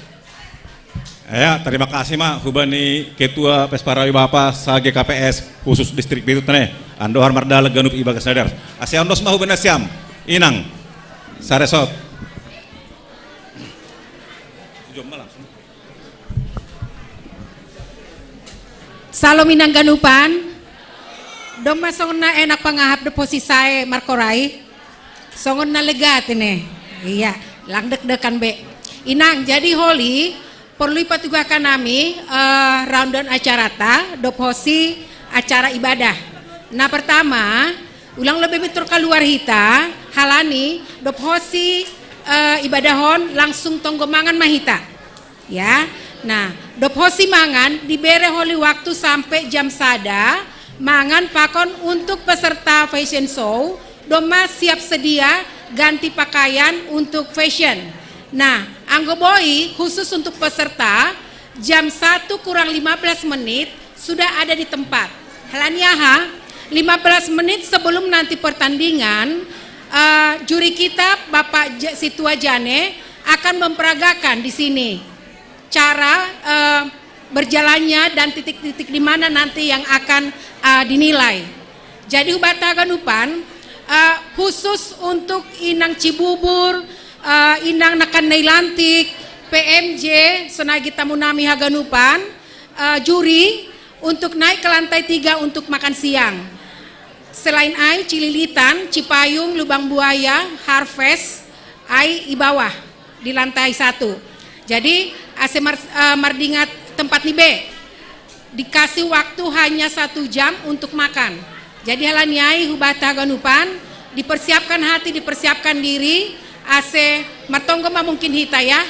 Ya, terima kasih mak hubani ketua Besparawi Bapak sa GKPS khusus distrik Bitu tane. Andohar Mardala Ganup Ibaga Sadar. Asia ondos mah hubana siam. Inang. Saresot. Salam inang ganupan. Doma songon na enak pangahap de posisi saya markorai. Songon na legat ini. Iya, lang dek-dekan be. Inang jadi holi perlu ipatugakan nami roundan acara ta doposi acara ibadah. Nah pertama ulang lebih mitur keluar hita halani doposi ibadahon langsung tonggomangan mahita ya. Nah doposi mangan dibere holi waktu sampai jam sada mangan pakon untuk peserta fashion show doma siap sedia ganti pakaian untuk fashion. Nah, Anggoboy khusus untuk peserta jam 1 kurang 15 menit sudah ada di tempat. Halaniaha 15 menit sebelum nanti pertandingan juri kita Bapak Situa Jane akan memperagakan di sini cara berjalannya dan titik-titik di mana nanti yang akan dinilai. Jadi Ubataganupan khusus untuk Inang Cibubur Inang Nakan Nailantik, PMJ, Senagi Tamunami Haganupan, juri untuk naik ke lantai 3 untuk makan siang. Selain ai Cililitan, Cipayung, Lubang Buaya, Harvest, ai di bawah di lantai 1. Jadi AC Mardingat tempat nibe dikasih waktu hanya 1 jam untuk makan. Jadi halaniai Hubata Haganupan dipersiapkan hati, dipersiapkan diri. AC Martonggo mah mungkin hita ya